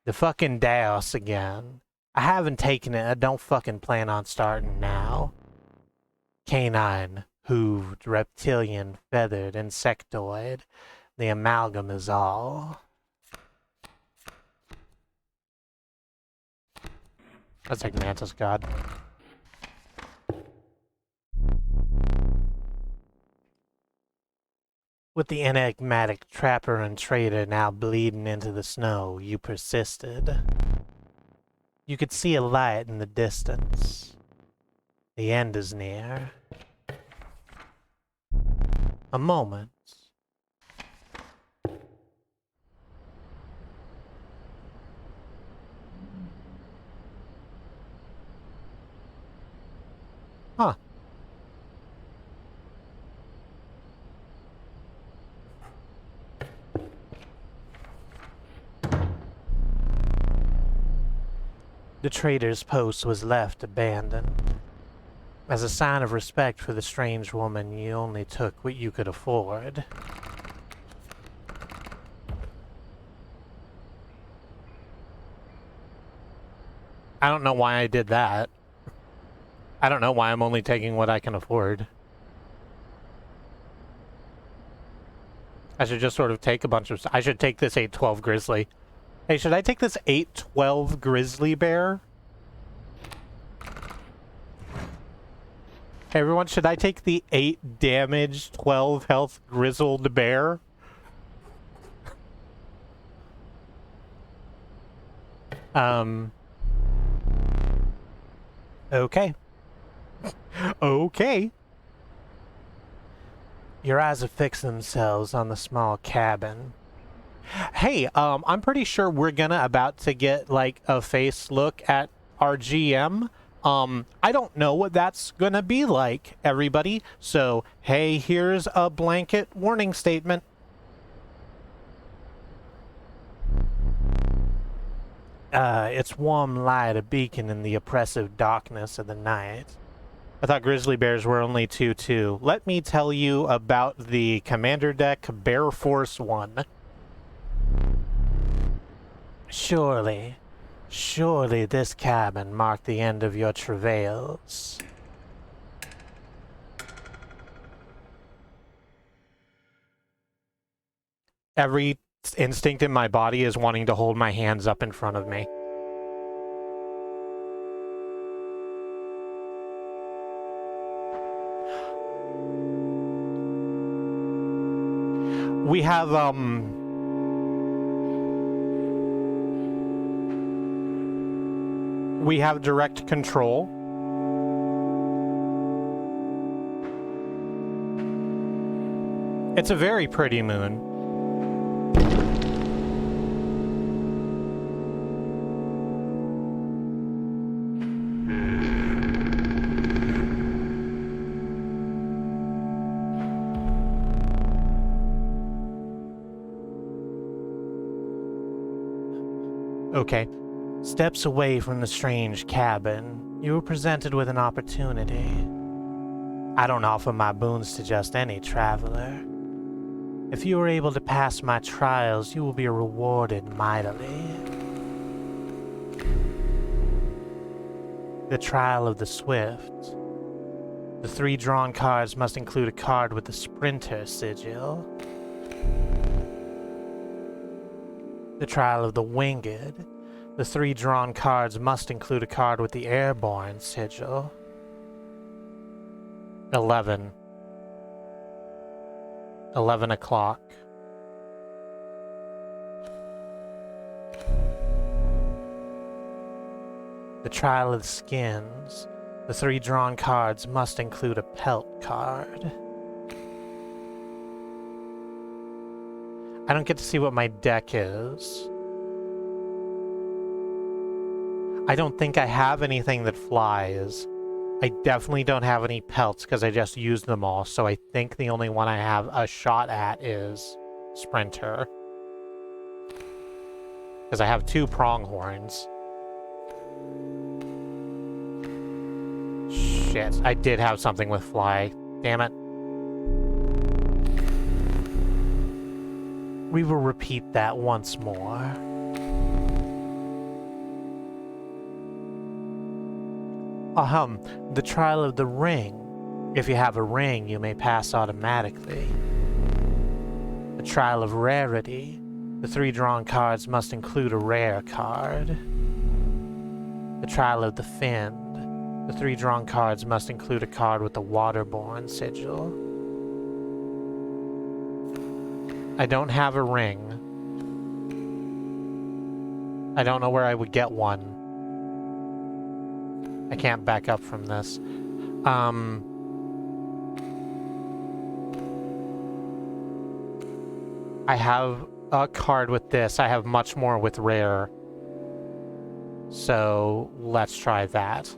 The fucking Daos again. I haven't taken it, I don't fucking plan on starting now. Canine, hooved, reptilian, feathered, insectoid. The amalgam is all. That's like Mantis God. With the enigmatic trapper and trader now bleeding into the snow, you persisted. You could see a light in the distance. The end is near. A moment. Huh. The trader's post was left abandoned. As a sign of respect for the strange woman, you only took what you could afford. I don't know why I did that. I don't know why I'm only taking what I can afford. I should just sort of take a bunch of... I should take this 812 grizzly. Hey, should I take this 812 grizzly bear? Hey everyone, should I take the 8 damage, 12 health grizzled bear? Okay. Okay. Your eyes have fixed themselves on the small cabin. Hey, I'm pretty sure we're about to get, like, a face look at our GM. I don't know what that's gonna be like, everybody. So, hey, here's a blanket warning statement. It's warm light, a beacon in the oppressive darkness of the night. I thought grizzly bears were only 2-2. Let me tell you about the Commander Deck Bear Force 1. Surely this cabin marked the end of your travails. Every instinct in my body is wanting to hold my hands up in front of me. We have direct control. It's a very pretty moon. Okay. Steps away from the strange cabin, you were presented with an opportunity. I don't offer my boons to just any traveler. If you are able to pass my trials, you will be rewarded mightily. The Trial of the Swift. The 3 drawn cards must include a card with the Sprinter sigil. The Trial of the Winged. The 3 drawn cards must include a card with the Airborne sigil. 11 o'clock. The Trial of the Skins. The 3 drawn cards must include a pelt card. I don't get to see what my deck is. I don't think I have anything that flies. I definitely don't have any pelts because I just used them all, so I think the only one I have a shot at is Sprinter. Because I have 2 pronghorns. Shit, I did have something with fly. Damn it. We will repeat that once more. The Trial of the Ring. If you have a ring, you may pass automatically. The Trial of Rarity. The 3 drawn cards must include a rare card. The Trial of the Fiend. The 3 drawn cards must include a card with the Waterborne sigil. I don't have a ring. I don't know where I would get one. I can't back up from this. I have a card with this. I have much more with rare. So let's try that.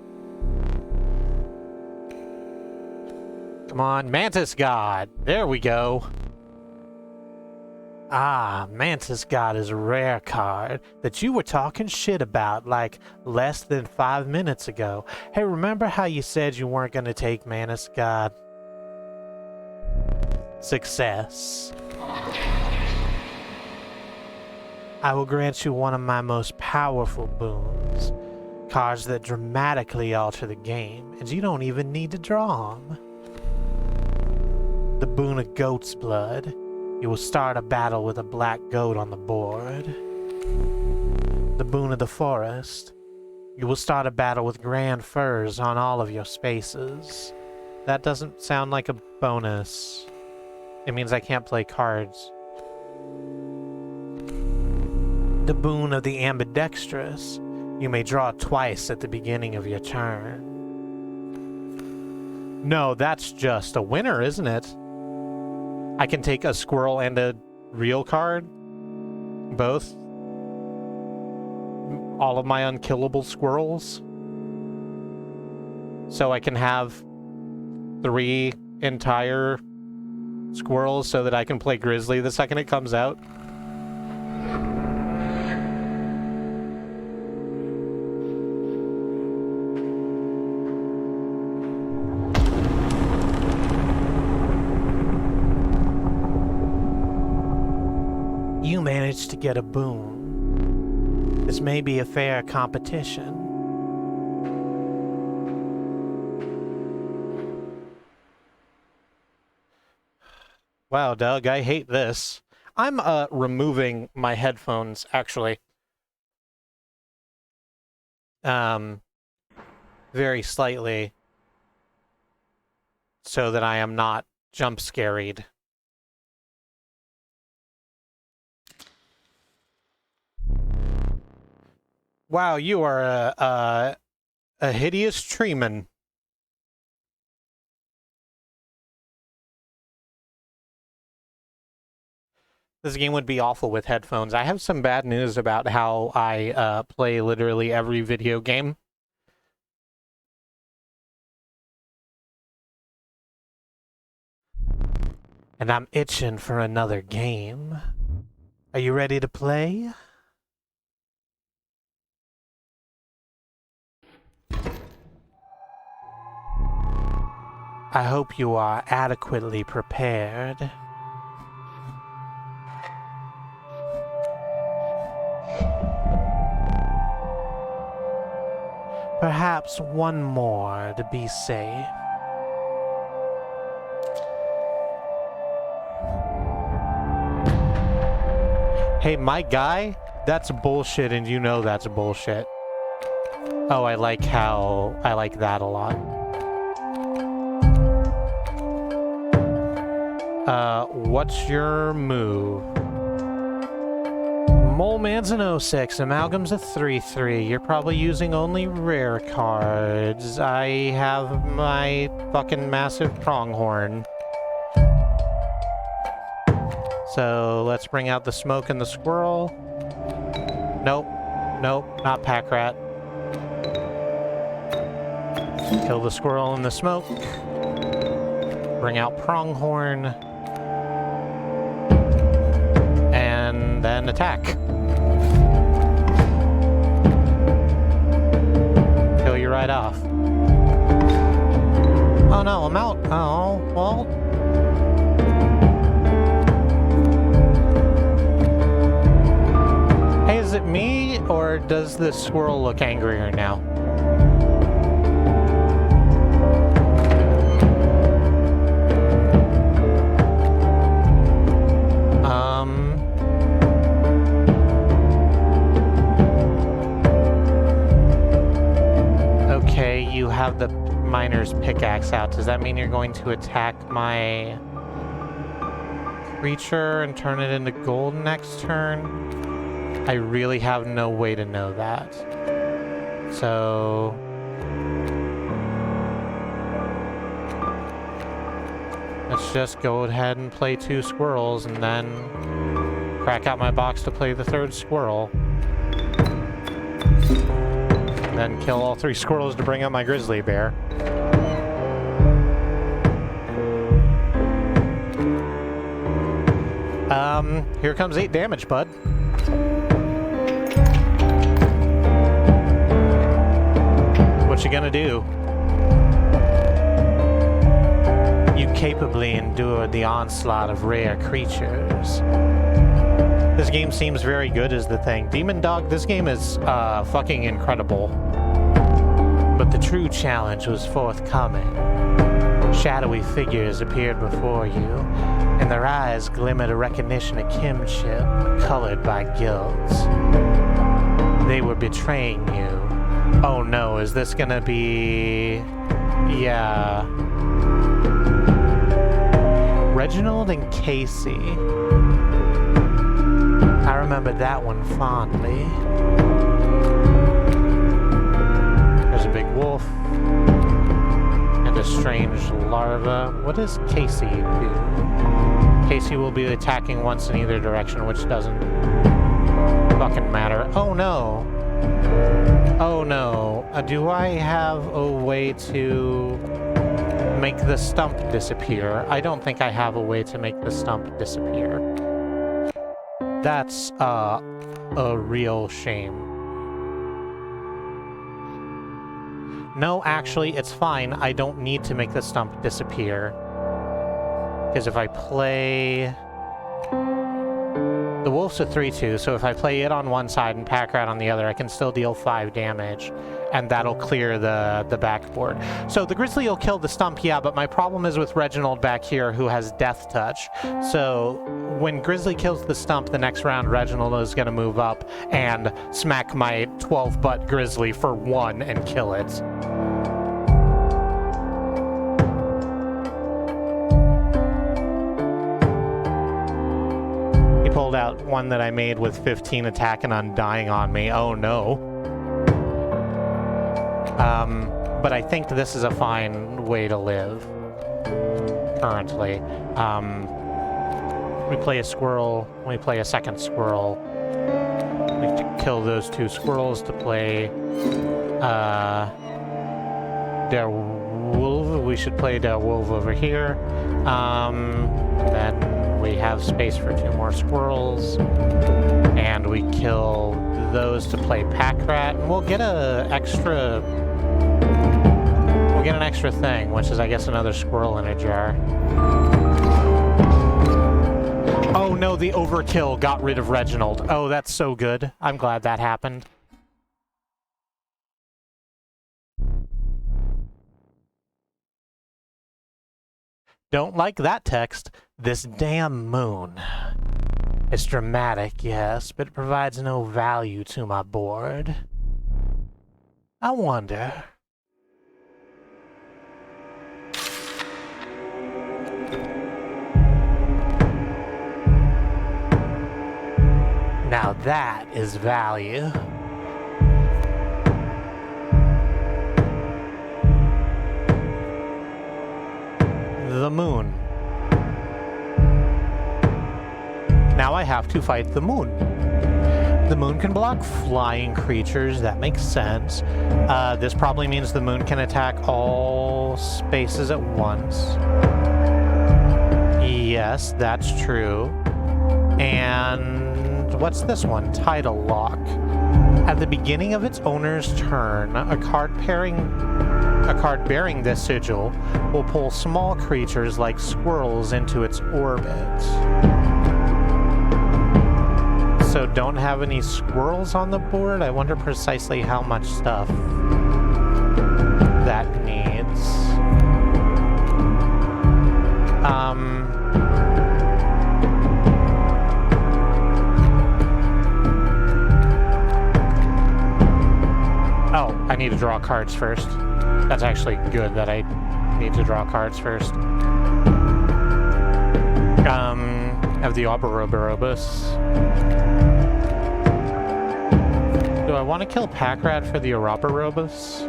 Come on, Mantis God. There we go. Ah, Mantis God is a rare card that you were talking shit about like less than 5 minutes ago. Hey, remember how you said you weren't going to take Mantis God? Success. I will grant you one of my most powerful boons. Cards that dramatically alter the game, and you don't even need to draw them. The boon of Goat's Blood. You will start a battle with a black goat on the board. The boon of the Forest. You will start a battle with grand firs on all of your spaces. That doesn't sound like a bonus. It means I can't play cards. The boon of the Ambidextrous. You may draw twice at the beginning of your turn. No, that's just a winner, isn't it? I can take a squirrel and a real card. Both. All of my unkillable squirrels. So I can have 3 entire squirrels so that I can play Grizzly the second it comes out. You managed to get a boon. This may be a fair competition. Wow, Doug, I hate this. I'm removing my headphones, actually. Very slightly. So that I am not jump scared. Wow, you are a hideous treeman. This game would be awful with headphones. I have some bad news about how I play literally every video game. And I'm itching for another game. Are you ready to play? I hope you are adequately prepared. Perhaps one more to be safe. Hey, my guy, that's bullshit and you know that's bullshit. Oh, I like that a lot. What's your move? Mole Man's an 06, Amalgam's a 3-3. You're probably using only rare cards. I have my fucking massive pronghorn. So let's bring out the smoke and the squirrel. Nope. Nope, not pack rat. Kill the squirrel in the smoke. Bring out pronghorn. And then attack. Kill you right off. Oh no, I'm out. Oh, well. Hey, is it me, or does this squirrel look angrier now? Okay, you have the miner's pickaxe out. Does that mean you're going to attack my creature and turn it into gold next turn? I really have no way to know that. So... let's just go ahead and play 2 squirrels and then crack out my box to play the 3rd squirrel. And then kill all 3 squirrels to bring out my grizzly bear. Here comes 8 damage, bud. What you gonna do? You capably endured the onslaught of rare creatures. This game seems very good is the thing. Demon Dog, this game is fucking incredible. But the true challenge was forthcoming. Shadowy figures appeared before you, and their eyes glimmered a recognition of kinship, colored by guilt. They were betraying you. Oh no, is this gonna be... yeah... Reginald and Casey. I remember that one fondly. There's a big wolf. And a strange larva. What does Casey do? Casey will be attacking once in either direction, which doesn't fucking matter. Oh no! Oh no. Do I have a way to make the stump disappear? I don't think I have a way to make the stump disappear. That's a real shame. No, actually, it's fine. I don't need to make the stump disappear. Because if I play... the wolf's a 3-2, so if I play it on one side and pack rat on the other, I can still deal 5 damage, and that'll clear the backboard. So the grizzly will kill the stump, yeah, but my problem is with Reginald back here, who has death touch. So when grizzly kills the stump, the next round Reginald is going to move up and smack my 12-butt grizzly for 1 and kill it. Pulled out one that I made with 15 attack and undying on me. Oh no. But I think this is a fine way to live currently. We play a squirrel, we play a second squirrel. We kill those 2 squirrels to play their wolf. We should play their wolf over here. Then we have space for 2 more squirrels, and we kill those to play pack rat, and we'll get an extra thing, which is, I guess, another squirrel in a jar. Oh no, the overkill got rid of Reginald. Oh, that's so good. I'm glad that happened. Don't like that text. This damn moon. It's dramatic, yes, but it provides no value to my board. I wonder. Now that is value. The moon. Now I have to fight the moon. The moon can block flying creatures, that makes sense. This probably means the moon can attack all spaces at once. Yes, that's true. And what's this one? Title lock. At the beginning of its owner's turn, a card bearing this sigil will pull small creatures like squirrels into its orbit. So don't have any squirrels on the board? I wonder precisely how much stuff that needs. Oh, I need to draw cards first. That's actually good that I need to draw cards first. Of the Ouroborobus. Do I want to kill Packrat for the Ouroborobus?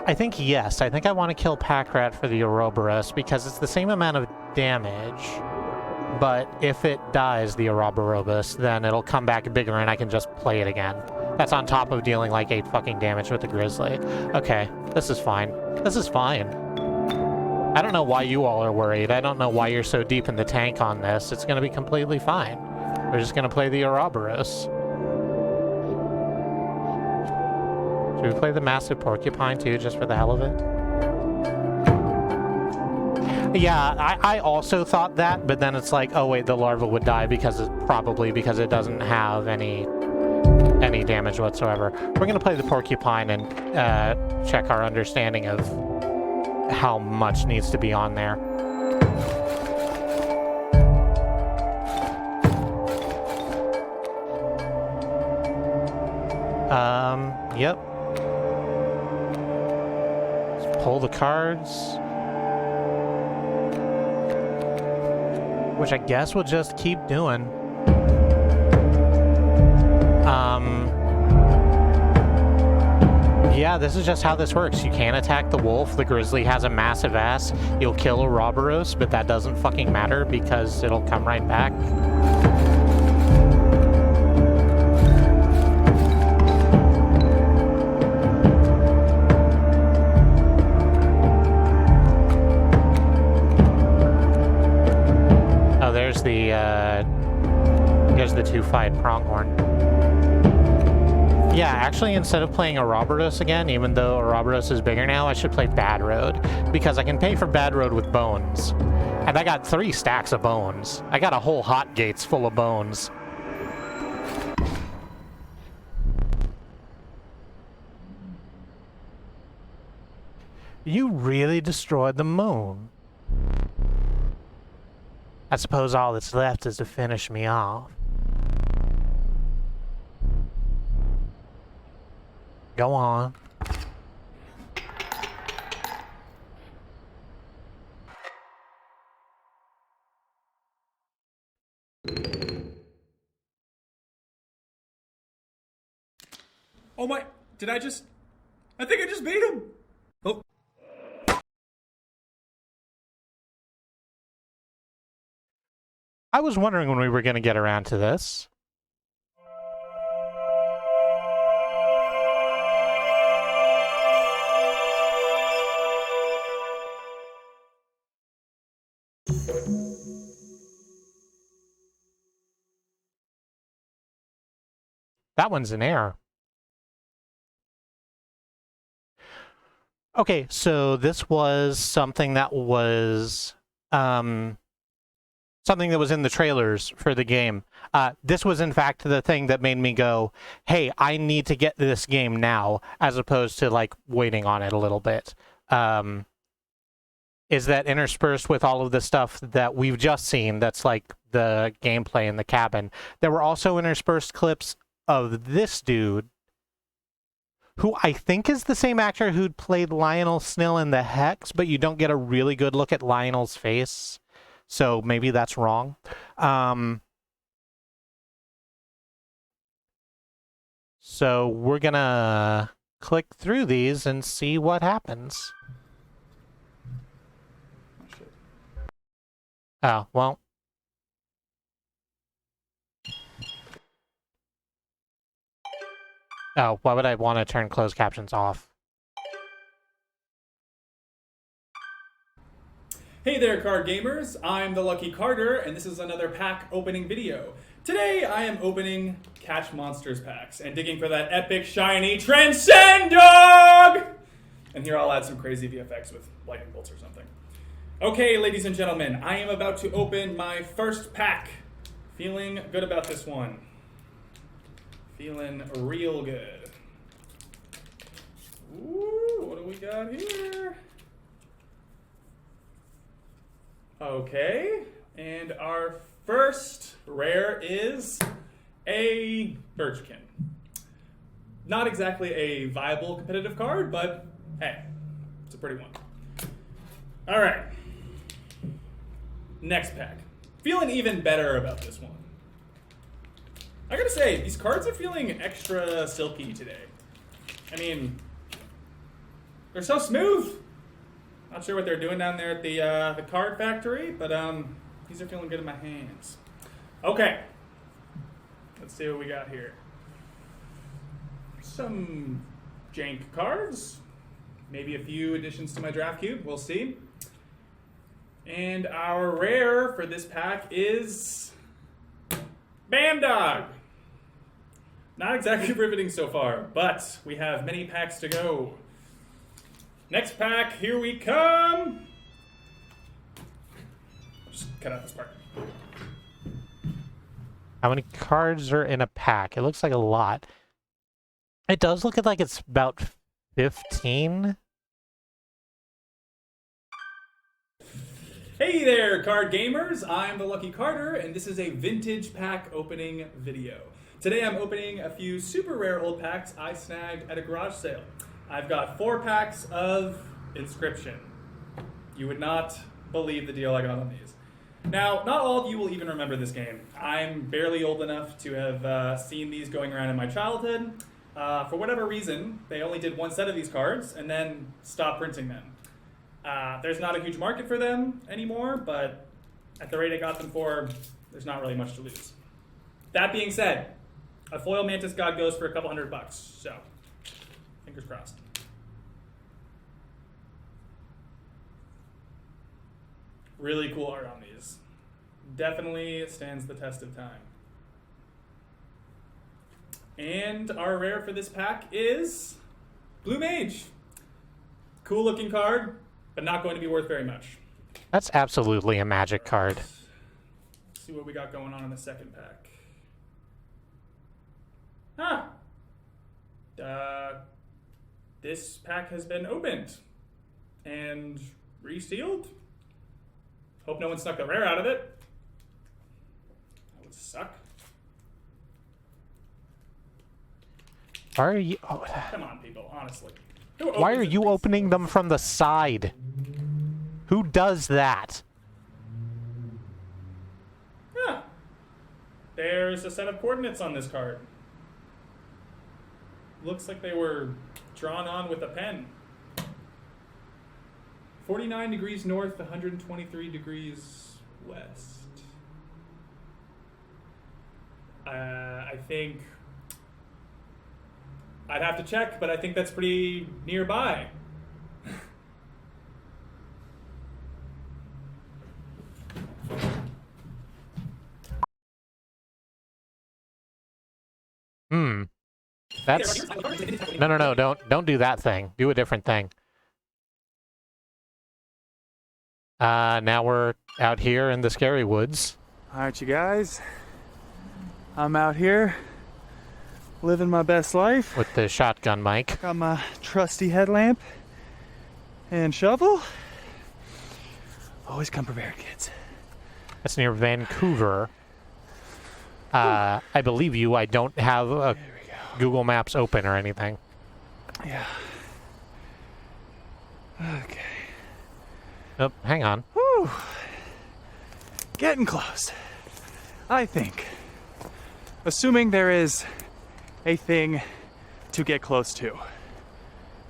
I think yes. I think I want to kill Packrat for the Ouroboros because it's the same amount of damage. But if it dies, the Ouroborobus, then it'll come back bigger and I can just play it again. That's on top of dealing like 8 fucking damage with the Grizzly. Okay, this is fine. This is fine. I don't know why you all are worried. I don't know why you're so deep in the tank on this. It's going to be completely fine. We're just going to play the Ouroboros. Should we play the Massive Porcupine too, just for the hell of it? Yeah, I also thought that, but then it's like, oh wait, the larva would die because because it doesn't have any damage whatsoever. We're gonna play the porcupine and check our understanding of how much needs to be on there. Yep. Let's pull the cards. Which I guess we'll just keep doing. Yeah, this is just how this works. You can't attack the wolf. The grizzly has a massive ass. You'll kill a Ouroboros, but that doesn't fucking matter because it'll come right back. There's the two-fied pronghorn. Yeah, actually, instead of playing Ouroboros again, even though Ouroboros is bigger now, I should play Bad Road, because I can pay for Bad Road with bones. And I got 3 stacks of bones. I got a whole hot gates full of bones. You really destroyed the moon. I suppose all that's left is to finish me off. Go on. Oh my, I think I just beat him. Oh. I was wondering when we were going to get around to this. That one's an error. Okay, so this was something that was something that was in the trailers for the game. This was in fact the thing that made me go, hey, I need to get this game now, as opposed to like waiting on it a little bit. Is that interspersed with all of the stuff that we've just seen that's like the gameplay in the cabin. There were also interspersed clips of this dude, who I think is the same actor who'd played Lionel Snill in The Hex, but you don't get a really good look at Lionel's face. So maybe that's wrong. So we're gonna click through these and see what happens. Oh, shit. Oh, well. Oh, why would I want to turn closed captions off? Hey there, card gamers. I'm the Lucky Carter, and this is another pack opening video. Today, I am opening Catch Monsters packs and digging for that epic, shiny Transcend Dog! And here I'll add some crazy VFX with lightning bolts or something. Okay, ladies and gentlemen, I am about to open my first pack. Feeling good about this one. Feeling real good. Ooh, what do we got here? Okay, and our first rare is a Birchkin. Not exactly a viable competitive card, but hey, it's a pretty one. All right, next pack. Feeling even better about this one. I gotta say, these cards are feeling extra silky today. I mean, they're so smooth. Not sure what they're doing down there at the card factory, but these are feeling good in my hands. Okay, let's see what we got here. Some jank cards, maybe a few additions to my draft cube. We'll see. And our rare for this pack is Bandog. Not exactly riveting so far, but we have many packs to go. Next pack, here we come. Just cut out this part. How many cards are in a pack? It looks like a lot. It does look like it's about 15. Hey there, card gamers. I'm the Lucky Carter, and this is a vintage pack opening video. Today I'm opening a few super rare old packs I snagged at a garage sale. I've got 4 packs of Inscryption. You would not believe the deal I got on these. Now, not all of you will even remember this game. I'm barely old enough to have seen these going around in my childhood. For whatever reason, they only did one set of these cards and then stopped printing them. There's not a huge market for them anymore, but at the rate I got them for, there's not really much to lose. That being said, a foil Mantis God goes for a couple $100, so fingers crossed. Really cool art on these. Definitely stands the test of time. And our rare for this pack is Blue Mage. Cool looking card, but not going to be worth very much. That's absolutely a magic card. Let's see what we got going on in the second pack. This pack has been opened and resealed. Hope no one snuck the rare out of it. That would suck. Why are you? Oh, Come on, people, honestly. why are you opening them from the side? Who does that? Huh. There's a set of coordinates on this card. Looks like they were drawn on with a pen. 49 degrees north, 123 degrees west. I think I'd have to check, but I think that's pretty nearby. That's no, don't do that thing. Do a different thing. Now we're out here in the scary woods. All right, you guys. I'm out here living my best life. With the shotgun mic. Got my trusty headlamp and shovel. Always come prepared, kids. That's near Vancouver. I believe you. I don't have a Google Maps open or anything. Yeah. Okay. Oh, hang on. Whew. Getting close. I think. Assuming there is a thing to get close to.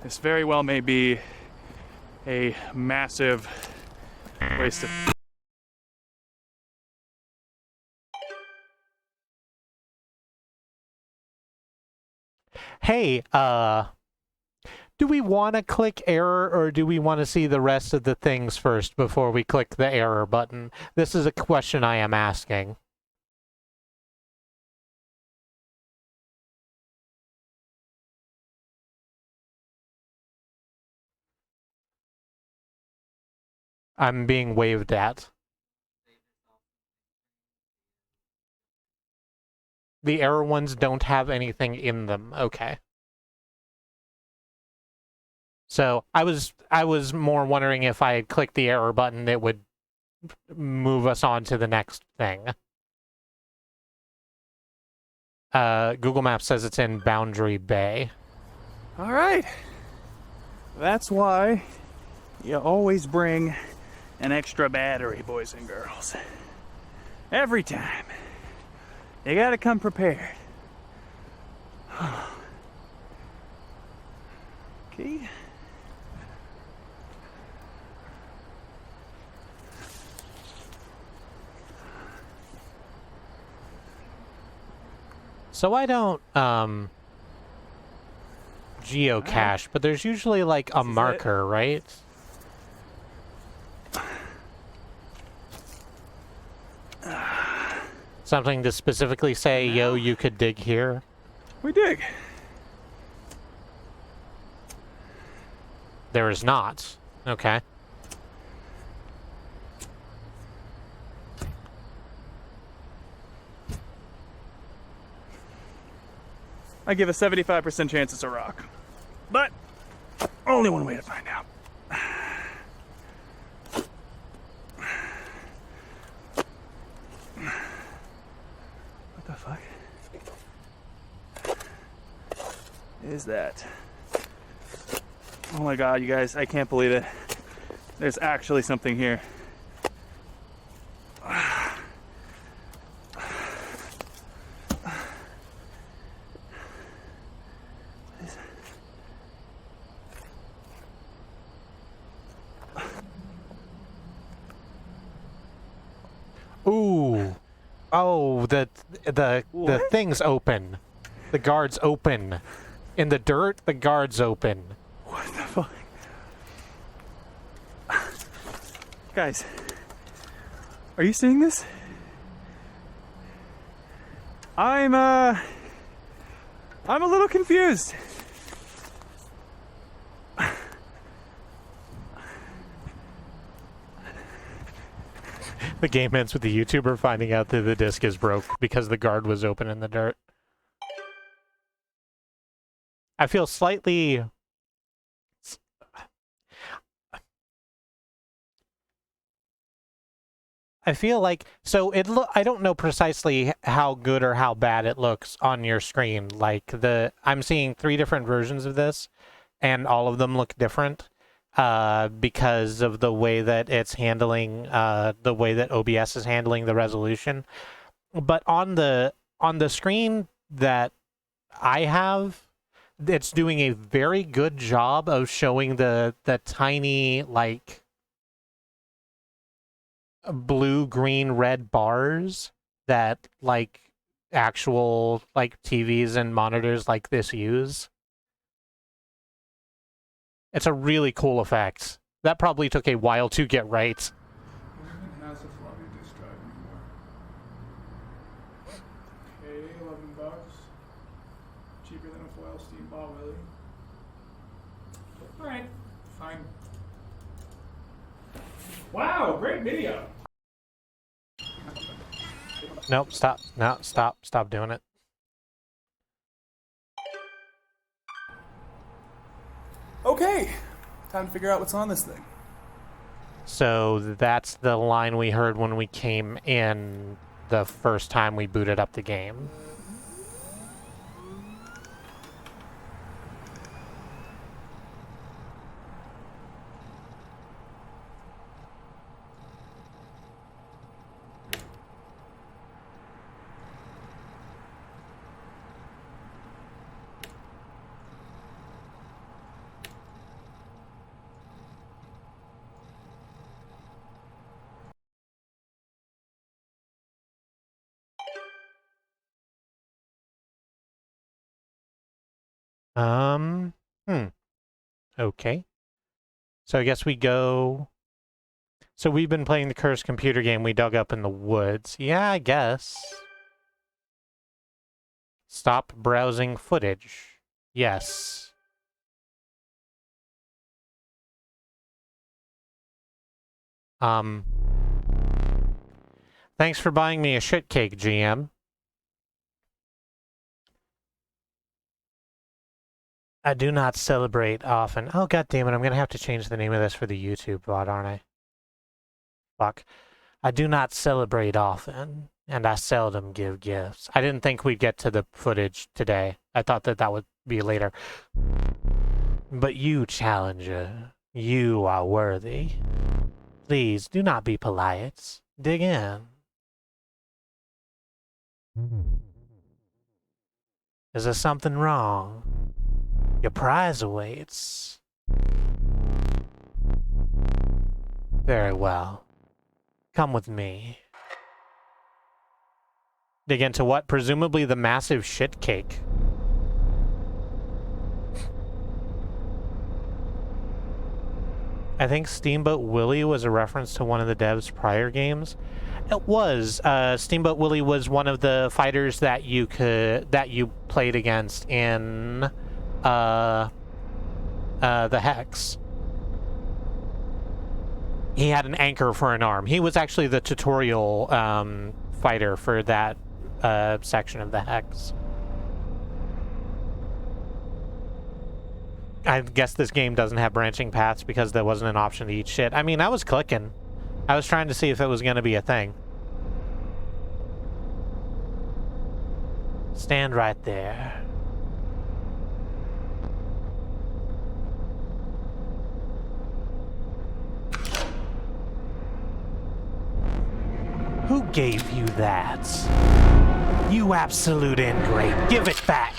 This very well may be a massive waste of... Hey, do we want to click error or do we want to see the rest of the things first before we click the error button? This is a question I am asking. I'm being waved at. The error ones don't have anything in them. Okay. So I was more wondering if I had clicked the error button, it would move us on to the next thing. Google Maps says it's in Boundary Bay. All right. That's why you always bring an extra battery, boys and girls. Every time. You gotta come prepared. Okay. So I don't geocache, but there's usually like a marker, right? Something to specifically say, yo, you could dig here. We dig. There is not. Okay. I give a 75% chance it's a rock. But only one way to find out. What the fuck is that? Oh my god, you guys, I can't believe it. There's actually something here. Ooh. Oh, the thing's open. The guard's open. In the dirt, the guard's open. What the fuck? Guys, are you seeing this? I'm a little confused. The game ends with the YouTuber finding out that the disc is broke because the guard was open in the dirt. I feel slightly... I feel like... So I don't know precisely how good or how bad it looks on your screen. Like, I'm seeing 3 different versions of this, and all of them look different. Because of the way that it's handling, the way that OBS is handling the resolution. But on the screen that I have, it's doing a very good job of showing the tiny, like, blue, green, red bars that, like, actual, like, TVs and monitors like this use. It's a really cool effect. That probably took a while to get right. Who even has a floppy disk drive anymore? Okay, $11. Cheaper than a foil steam ball, really. Alright, fine. Wow, great video. Nope, stop. No, stop doing it. Okay, time to figure out what's on this thing. So that's the line we heard when we came in the first time we booted up the game. Um, hmm. Okay. So I guess we go... So we've been playing the cursed computer game we dug up in the woods. Yeah, I guess. Stop browsing footage. Yes. Thanks for buying me a shit cake, GM. I do not celebrate often. Oh, god damn it, I'm gonna have to change the name of this for the YouTube VOD, aren't I? Fuck. I do not celebrate often, and I seldom give gifts. I didn't think we'd get to the footage today. I thought that that would be later. But you, Challenger, you are worthy. Please, do not be polite. Dig in. Is there something wrong? Your prize awaits. Very well. Come with me. Dig into what? Presumably the massive shit cake. I think Steamboat Willie was a reference to one of the devs' prior games. It was. Steamboat Willie was one of the fighters that you played against in the Hex. He had an anchor for an arm. He was actually the tutorial fighter for that section of the Hex. I guess this game doesn't have branching paths because there wasn't an option to eat shit. I mean, I was clicking. I was trying to see if it was going to be a thing. Stand right there. Who gave you that? You absolute ingrate. Give it back.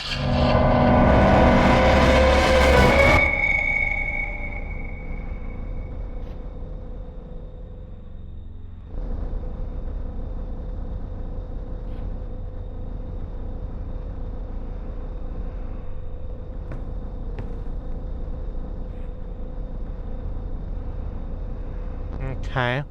Okay.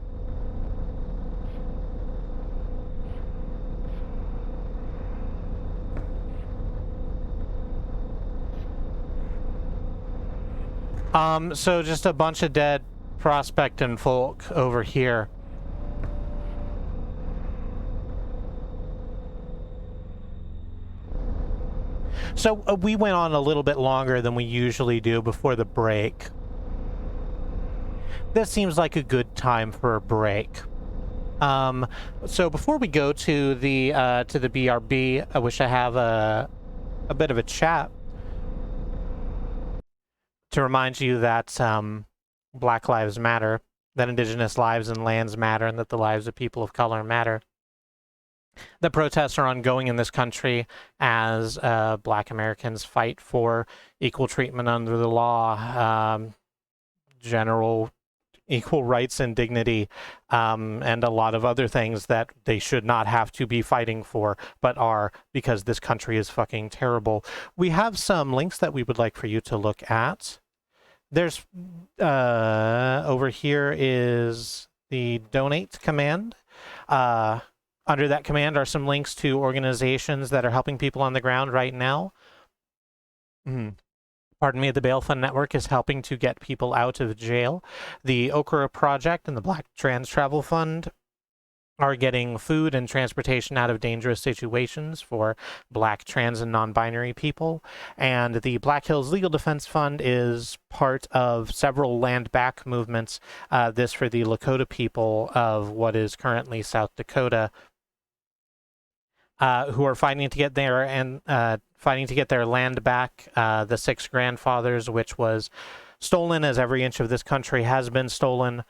So just a bunch of dead prospecting folk over here. So we went on a little bit longer than we usually do before the break. This seems like a good time for a break. So before we go to the BRB, I wish I have a bit of a chat to remind you that Black Lives Matter, that Indigenous lives and lands matter, and that the lives of people of color matter. The protests are ongoing in this country as Black Americans fight for equal treatment under the law, general equal rights and dignity, and a lot of other things that they should not have to be fighting for, but are, because this country is fucking terrible. We have some links that we would like for you to look at. There's, over here is the donate command. Under that command are some links to organizations that are helping people on the ground right now. Pardon me, the Bail Fund Network is helping to get people out of jail. The Okra Project and the Black Trans Travel Fund are getting food and transportation out of dangerous situations for Black, trans, and non-binary people. And the Black Hills Legal Defense Fund is part of several land back movements, this for the Lakota people of what is currently South Dakota, who are fighting to get their land back. The Six Grandfathers, which was stolen, as every inch of this country has been stolen,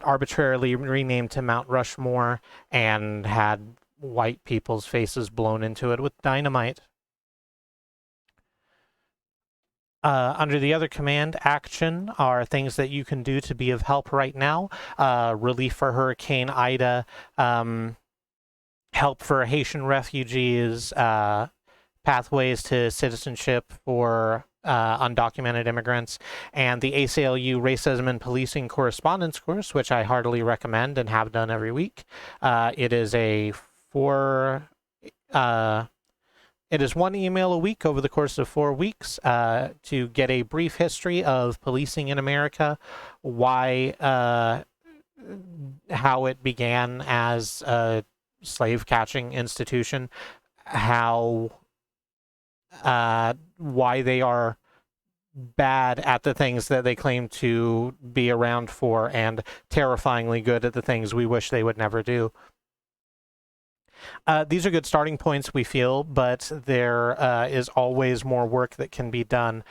arbitrarily renamed to Mount Rushmore, and had white people's faces blown into it with dynamite. Under the other command, action, are things that you can do to be of help right now. Relief for Hurricane Ida, help for Haitian refugees, pathways to citizenship for undocumented immigrants, and the ACLU Racism and Policing Correspondence course, which I heartily recommend and have done every week. It is it is one email a week over the course of 4 weeks to get a brief history of policing in America, why, how it began as a slave catching institution, how, why they are bad at the things that they claim to be around for, and terrifyingly good at the things we wish they would never do. These are good starting points, we feel, but there is always more work that can be done.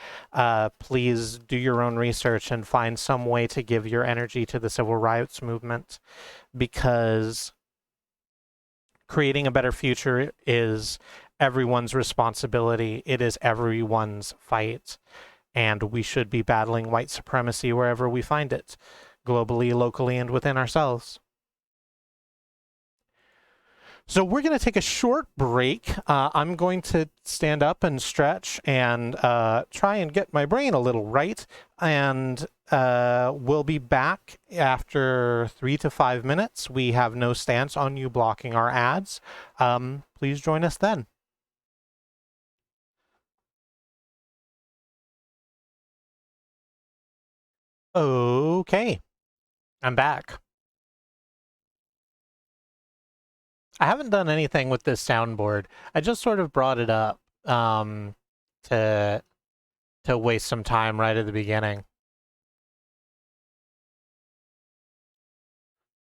Please do your own research and find some way to give your energy to the civil rights movement, because creating a better future is everyone's responsibility. It is everyone's fight, and we should be battling white supremacy wherever we find it, globally, locally, and within ourselves. So we're going to take a short break. I'm going to stand up and stretch and try and get my brain a little right. And we'll be back after 3 to 5 minutes. We have no stance on you blocking our ads. Please join us then. Okay, I'm back. I haven't done anything with this soundboard. I just sort of brought it up to waste some time right at the beginning.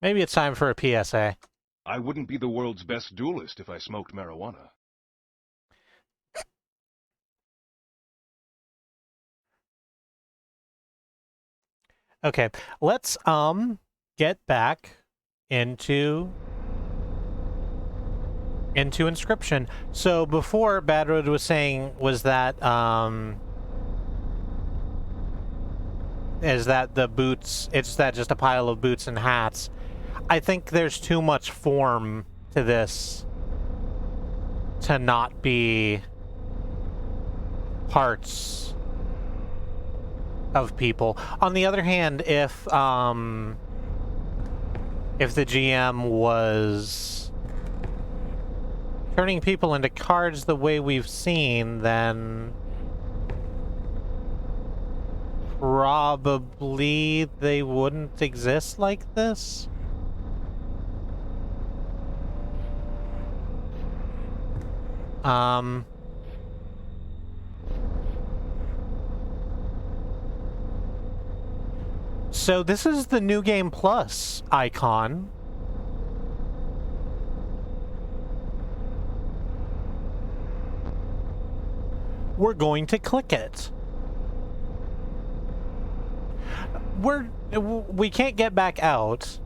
Maybe it's time for a PSA. I wouldn't be the world's best duelist if I smoked marijuana. Okay, let's get back into Inscryption. So before, Bad Road was saying was that is that the boots, it's that just a pile of boots and hats. I think there's too much form to this to not be parts of people. On the other hand, if the GM was turning people into cards the way we've seen, then probably they wouldn't exist like this. So this is the New Game Plus icon. We're going to click it. We can't get back out.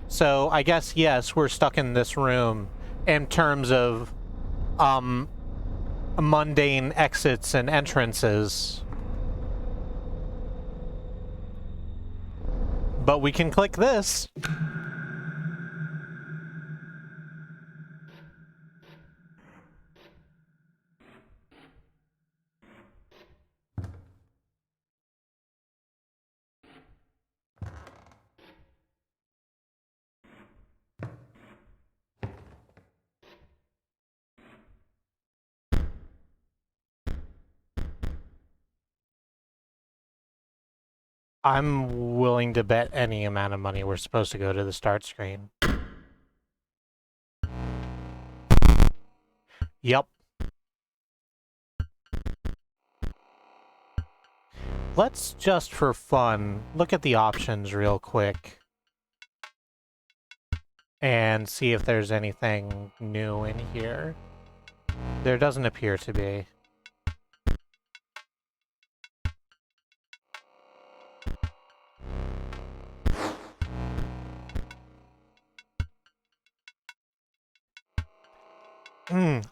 So I guess, yes, we're stuck in this room in terms of mundane exits and entrances. But we can click this. I'm willing to bet any amount of money we're supposed to go to the start screen. Yep. Let's just for fun look at the options real quick and see if there's anything new in here. There doesn't appear to be.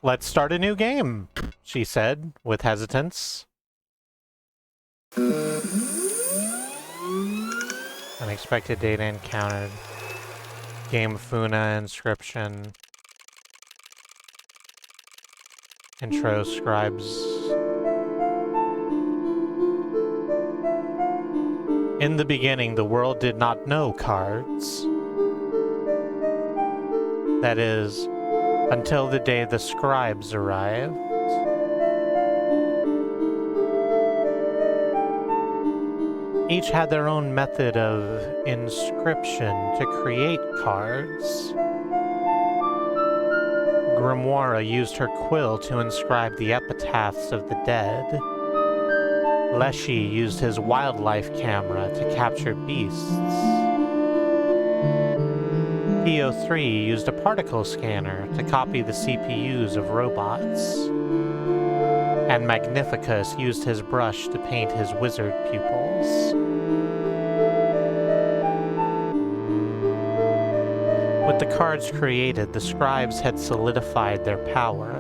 Let's start a new game, she said, with hesitance. Unexpected data encountered. Game Funa, Inscryption. Intro, Scribes. In the beginning, the world did not know cards. That is, until the day the scribes arrived. Each had their own method of inscription to create cards. Grimoire used her quill to inscribe the epitaphs of the dead. Leshy used his wildlife camera to capture beasts. PO3 used a particle scanner to copy the CPUs of robots. And Magnificus used his brush to paint his wizard pupils. With the cards created, the scribes had solidified their power,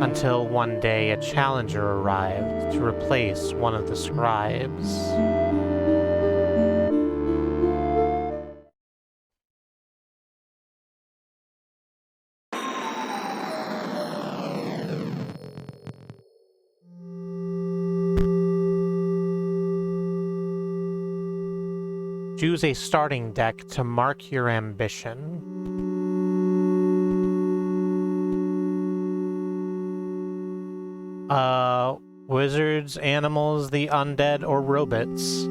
until one day a challenger arrived to replace one of the scribes. Choose a starting deck to mark your ambition. Wizards, animals, the undead, or robots.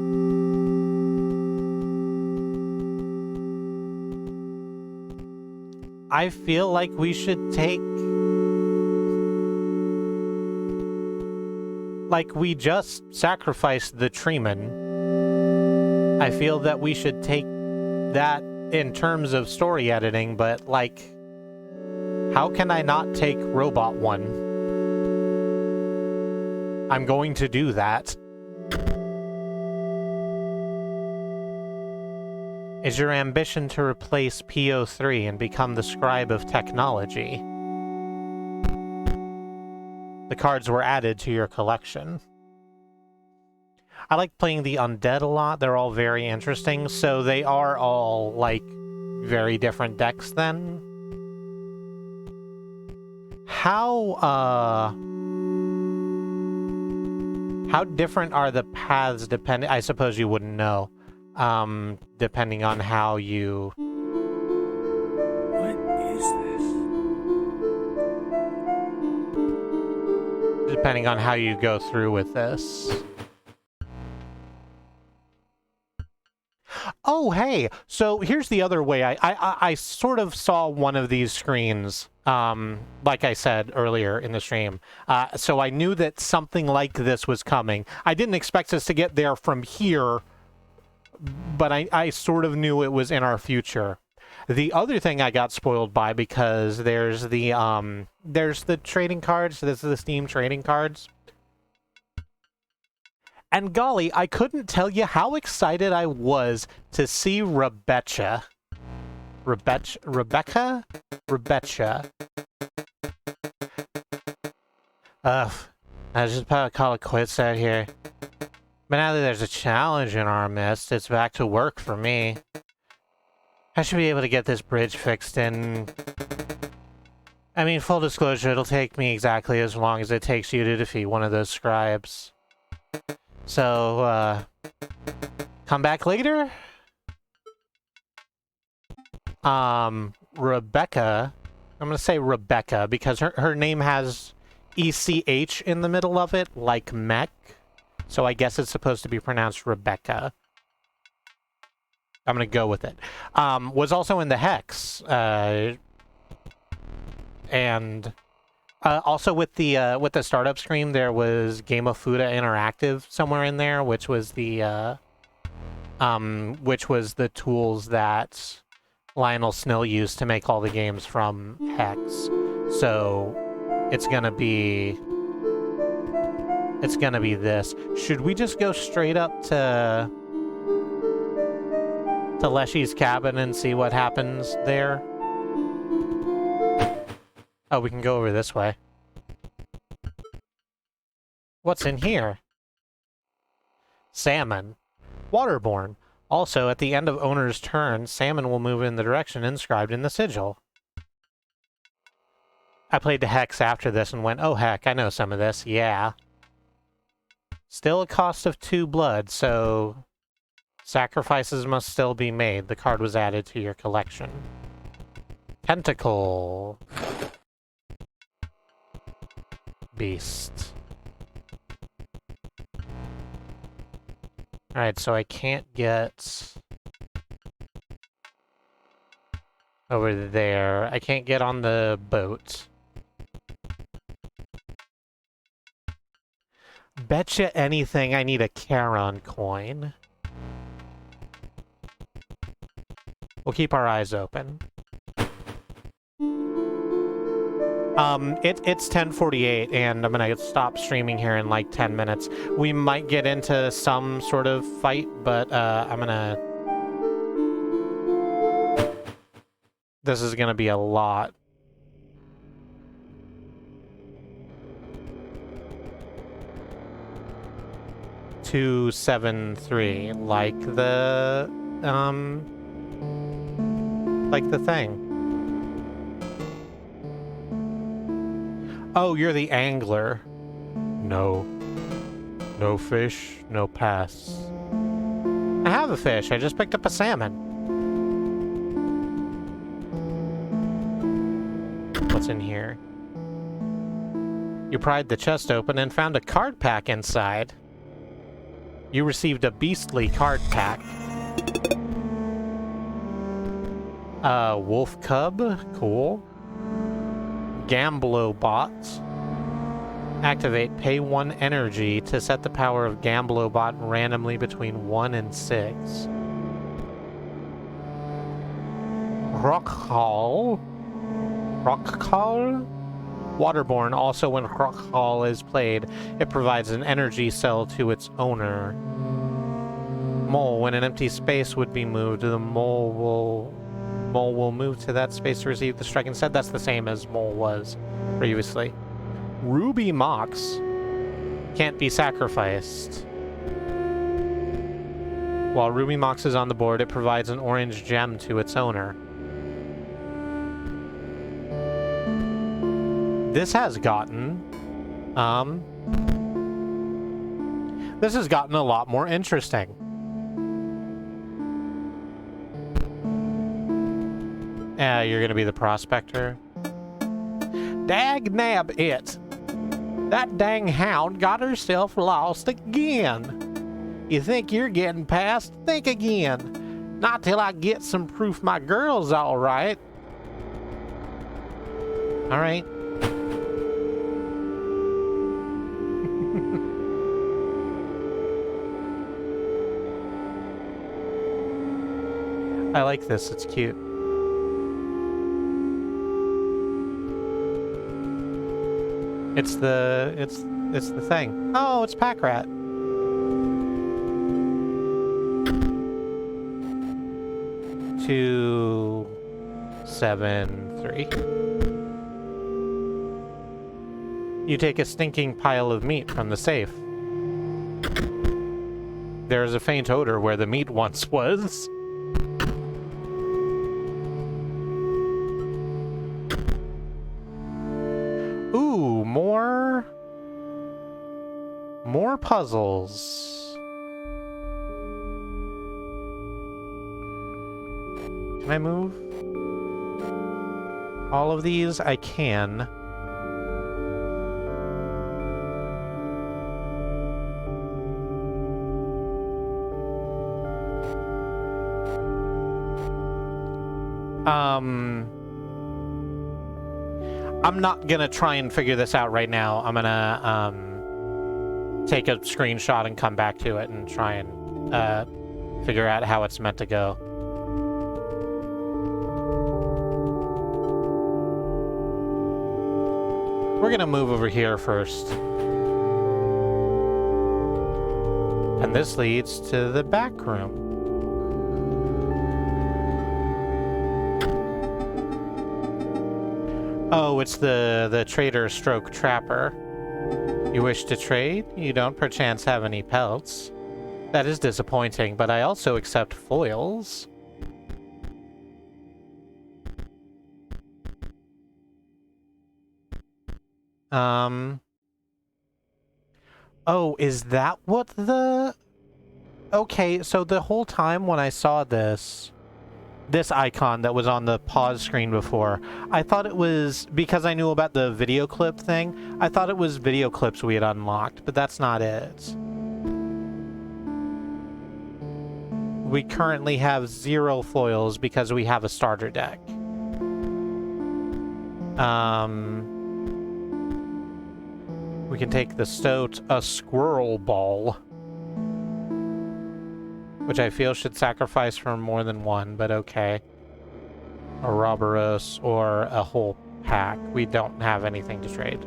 I feel like we should take... Like we just sacrificed the Treeman. I feel that we should take that in terms of story editing, but, like, how can I not take Robot 1? I'm going to do that. Is your ambition to replace PO3 and become the scribe of technology? The cards were added to your collection. I like playing the undead a lot. They're all very interesting, so they are all, like, very different decks then. How different are the paths depending... I suppose you wouldn't know. Depending on how you... What is this? Depending on how you go through with this. Oh, hey! So here's the other way. I sort of saw one of these screens, like I said earlier in the stream. So I knew that something like this was coming. I didn't expect us to get there from here, but I sort of knew it was in our future. The other thing I got spoiled by, because there's the trading cards. This is the Steam trading cards. And golly, I couldn't tell you how excited I was to see Rebecca. Rebecca? I just about to call it quits out here. But now that there's a challenge in our midst, it's back to work for me. I should be able to get this bridge fixed in... I mean, full disclosure, it'll take me exactly as long as it takes you to defeat one of those scribes. So, come back later? Rebecca, I'm gonna say Rebecca, because her name has ECH in the middle of it, like mech. So I guess it's supposed to be pronounced Rebecca. I'm gonna go with it. Was also in the Hex, and... also with the startup screen, there was Game of Fuda Interactive somewhere in there, which was the tools that Lionel Snill used to make all the games from Hex. So it's gonna be this. Should we just go straight up to Leshy's cabin and see what happens there? Oh, we can go over this way. What's in here? Salmon. Waterborne. Also, at the end of owner's turn, salmon will move in the direction inscribed in the sigil. I played the Hex after this and went, oh heck, I know some of this, yeah. Still a cost of 2 blood, so Sacrifices must still be made. The card was added to your collection. Tentacle. Beast. Alright, so I can't get over there. I can't get on the boat. Betcha anything I need a Charon coin. We'll keep our eyes open. It's 10:48, and I'm gonna stop streaming here in like 10 minutes. We might get into some sort of fight, but I'm gonna... This is gonna be a lot. $273, like the thing. Oh, you're the angler. No. No fish, no pass. I have a fish, I just picked up a salmon. What's in here? You pried the chest open and found a card pack inside. You received a beastly card pack. Wolf Cub, cool. Gamblobot. Activate, pay 1 energy to set the power of Gamblobot randomly between 1 and 6. Rockcall. Rockcall? Waterborne, also when Rockcall is played, it provides an energy cell to its owner. Mole, when an empty space would be moved, the mole will move to that space to receive the strike. Instead, that's the same as Mole was previously. Ruby Mox can't be sacrificed. While Ruby Mox is on the board, it provides an orange gem to its owner. This has gotten a lot more interesting. You're gonna be the prospector. Dag nab it. That dang hound got herself lost again. You think you're getting past? Think again. Not till I get some proof my girl's all right. All right. I like this, it's cute. It's the thing. Oh, it's Pack Rat. Two, 7, 3. You take a stinking pile of meat from the safe. There is a faint odor where the meat once was. Ooh, more puzzles. Can I move all of these? I can. I'm not gonna try and figure this out right now. I'm gonna take a screenshot and come back to it and try and figure out how it's meant to go. We're gonna move over here first. And this leads to the back room. Oh, it's the trader stroke trapper. You wish to trade? You don't perchance have any pelts. That is disappointing, but I also accept foils. Oh, is that what the... Okay, so the whole time when I saw this icon that was on the pause screen before, I thought it was, because I knew about the video clip thing, I thought it was video clips we had unlocked, but that's not it. We currently have 0 foils because we have a starter deck. We can take the stoat, a squirrel ball, which I feel should sacrifice for more than one, but okay. A Robberos or a whole pack. We don't have anything to trade.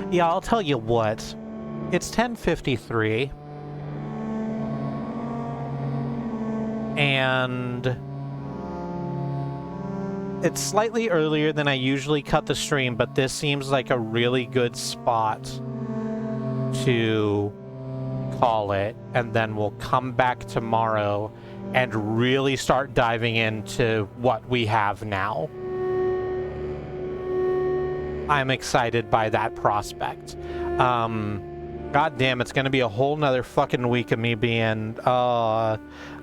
Yeah, I'll tell you what. It's 10:53. And it's slightly earlier than I usually cut the stream, but this seems like a really good spot to call it, and then we'll come back tomorrow and really start diving into what we have now. I'm excited by that prospect. God damn, it's gonna be a whole nother fucking week of me being, Dunk.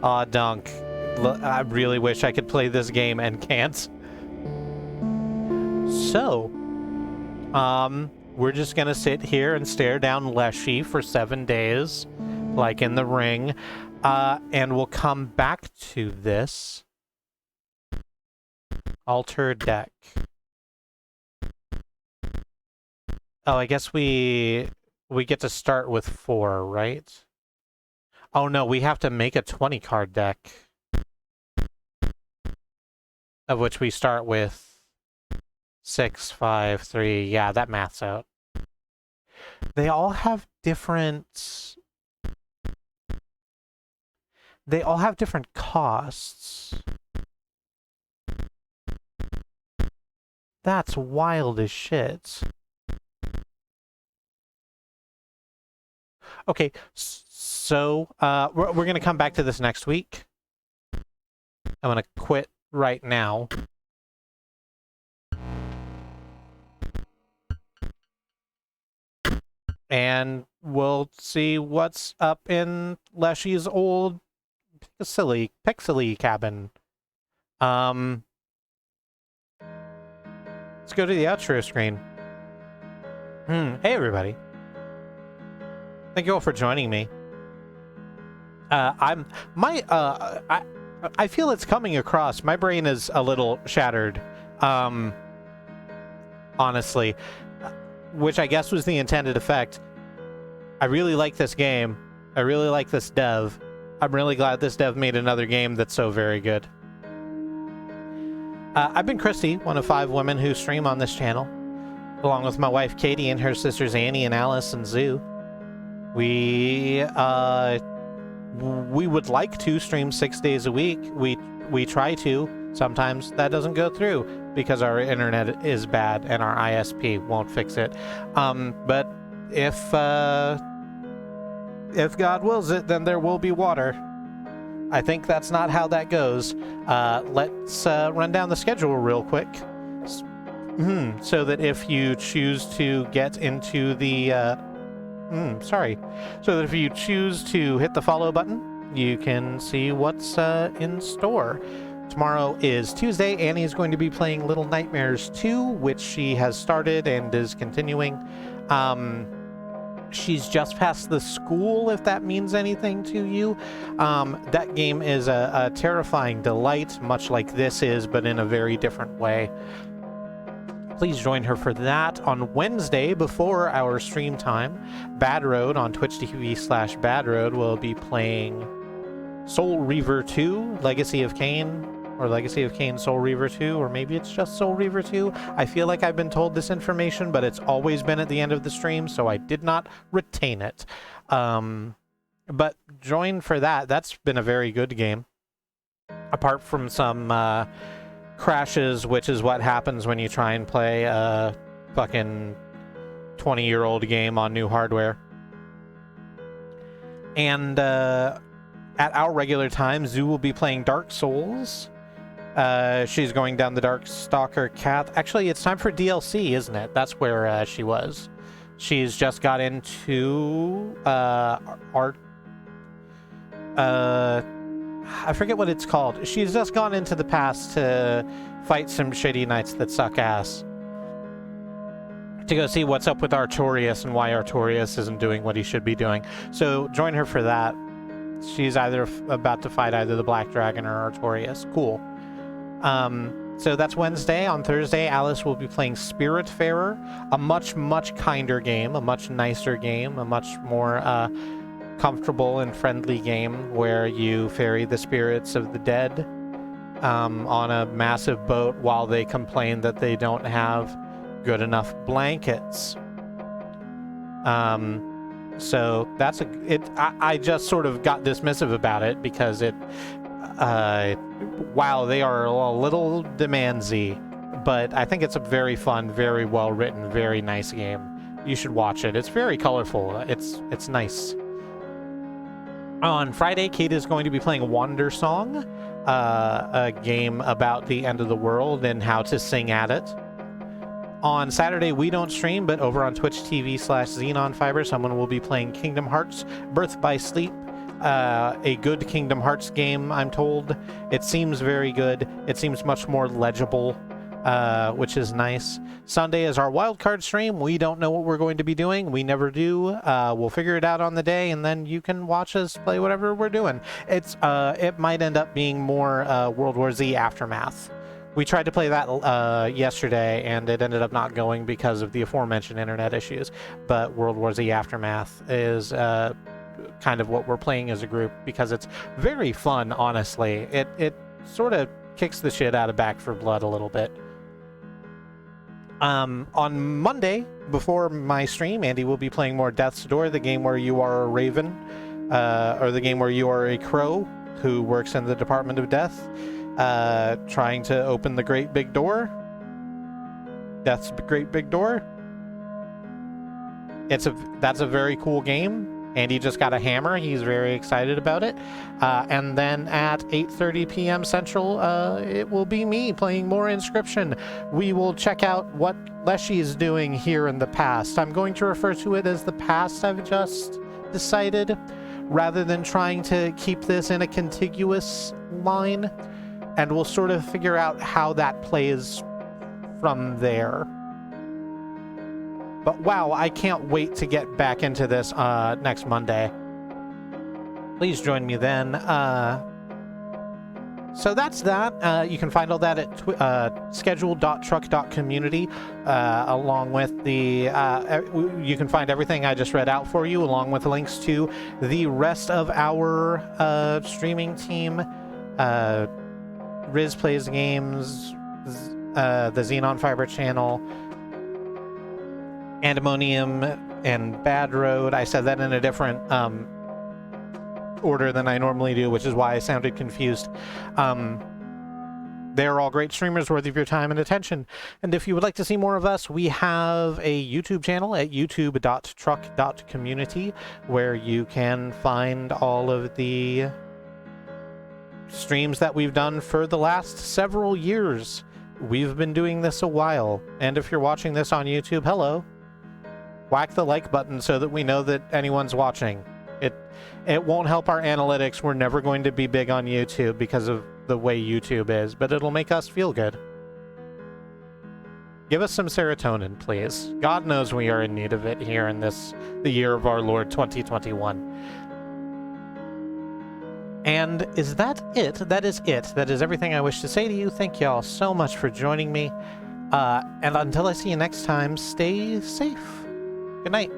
I really wish I could play this game and can't. So, we're just gonna sit here and stare down Leshy for 7 days, like in the ring, and we'll come back to this. Alter deck. Oh, I guess we get to start with 4, right? Oh no, we have to make a 20 card deck. Of which we start with 6, 5, 3. Yeah, that maths out. They all have different... They all have different costs. That's wild as shit. Okay, so we're going to come back to this next week. I'm going to quit right now. And we'll see what's up in Leshy's old pixely cabin. Let's go to the outro screen. Hey everybody. Thank you all for joining me. I feel it's coming across. My brain is a little shattered, honestly, which I guess was the intended effect. I really like this game. I really like this dev. I'm really glad this dev made another game that's so very good. I've been Kristi, one of 5 women who stream on this channel, along with my wife Katie and her sisters Annie and Alice and Zoo. We would like to stream 6 days a week. We try to. Sometimes that doesn't go through because our internet is bad and our ISP won't fix it. But if God wills it, then there will be water. I think that's not how that goes. Let's run down the schedule real quick. So that if you choose to get into the... So that if you choose to hit the follow button, you can see what's in store. Tomorrow is Tuesday. Annie is going to be playing Little Nightmares 2, which she has started and is continuing. She's just past the school, if that means anything to you. That game is a terrifying delight, much like this is, but in a very different way. Please join her for that on Wednesday before our stream time. Bad Road on twitch.tv/badroad will be playing Soul Reaver 2, Legacy of Kain, or Legacy of Kain Soul Reaver 2, or maybe it's just Soul Reaver 2. I feel like I've been told this information, but it's always been at the end of the stream, so I did not retain it. But join for that. That's been a very good game. Apart from some... crashes, which is what happens when you try and play a fucking 20-year-old game on new hardware. And at our regular time, Zoo will be playing Dark Souls. She's going down the Dark Stalker Cat. Actually, it's time for DLC, isn't it? That's where she was. She's just got into art. I forget what it's called. She's just gone into the past to fight some shitty knights that suck ass. To go see what's up with Artorias and why Artorias isn't doing what he should be doing. So join her for that. She's either about to fight either the Black Dragon or Artorias. Cool. So that's Wednesday. On Thursday, Alice will be playing Spiritfarer, a much, much kinder game, a much nicer game, a much more comfortable and friendly game where you ferry the spirits of the dead on a massive boat while they complain that they don't have good enough blankets. So that's I just sort of got dismissive about it because wow, they are a little demandsy, but I think it's a very fun, very well written, very nice game. You should watch it. It's very colorful. It's nice. On Friday, Kate is going to be playing Wander Song, a game about the end of the world and how to sing at it. On Saturday, we don't stream, but over on Twitch TV/XenonFiber, someone will be playing Kingdom Hearts Birth by Sleep, a good Kingdom Hearts game, I'm told. It seems very good. It seems much more legible, which is nice. Sunday is our wildcard stream. We don't know what we're going to be doing. We never do. We'll figure it out on the day, and then you can watch us play whatever we're doing. It might end up being more World War Z Aftermath. We tried to play that yesterday, and it ended up not going because of the aforementioned internet issues. But World War Z Aftermath is kind of what we're playing as a group because it's very fun, honestly. It sort of kicks the shit out of Back 4 Blood a little bit. On Monday, before my stream, Andy will be playing more Death's Door, the game where you are a raven, or the game where you are a crow who works in the Department of Death. Trying to open the Great Big Door. Death's Great Big Door. That's a very cool game. Andy just got a hammer. He's very excited about it. And then at 8:30 p.m. Central, it will be me playing more Inscryption. We will check out what Leshy is doing here in the past. I'm going to refer to it as the past, I've just decided, rather than trying to keep this in a contiguous line. And we'll sort of figure out how that plays from there. But wow, I can't wait to get back into this next Monday. Please join me then. So that's that. You can find all that at schedule.truck.community, along with the... you can find everything I just read out for you, along with links to the rest of our streaming team. Riz Plays Games, the Xenon Fiber channel, Andemonium, and Bad Road. I said that in a different order than I normally do, which is why I sounded confused. They're all great streamers worthy of your time and attention. And if you would like to see more of us, we have a YouTube channel at youtube.truck.community, where you can find all of the streams that we've done for the last several years. We've been doing this a while, and if you're watching this on YouTube, hello. Whack the like button so that we know that anyone's watching. It won't help our analytics. We're never going to be big on YouTube because of the way YouTube is, but it'll make us feel good. Give us some serotonin, please. God knows we are in need of it here in the year of our Lord 2021. And is that it? That is it. That is everything I wish to say to you. Thank you all so much for joining me. And until I see you next time, stay safe. Good night.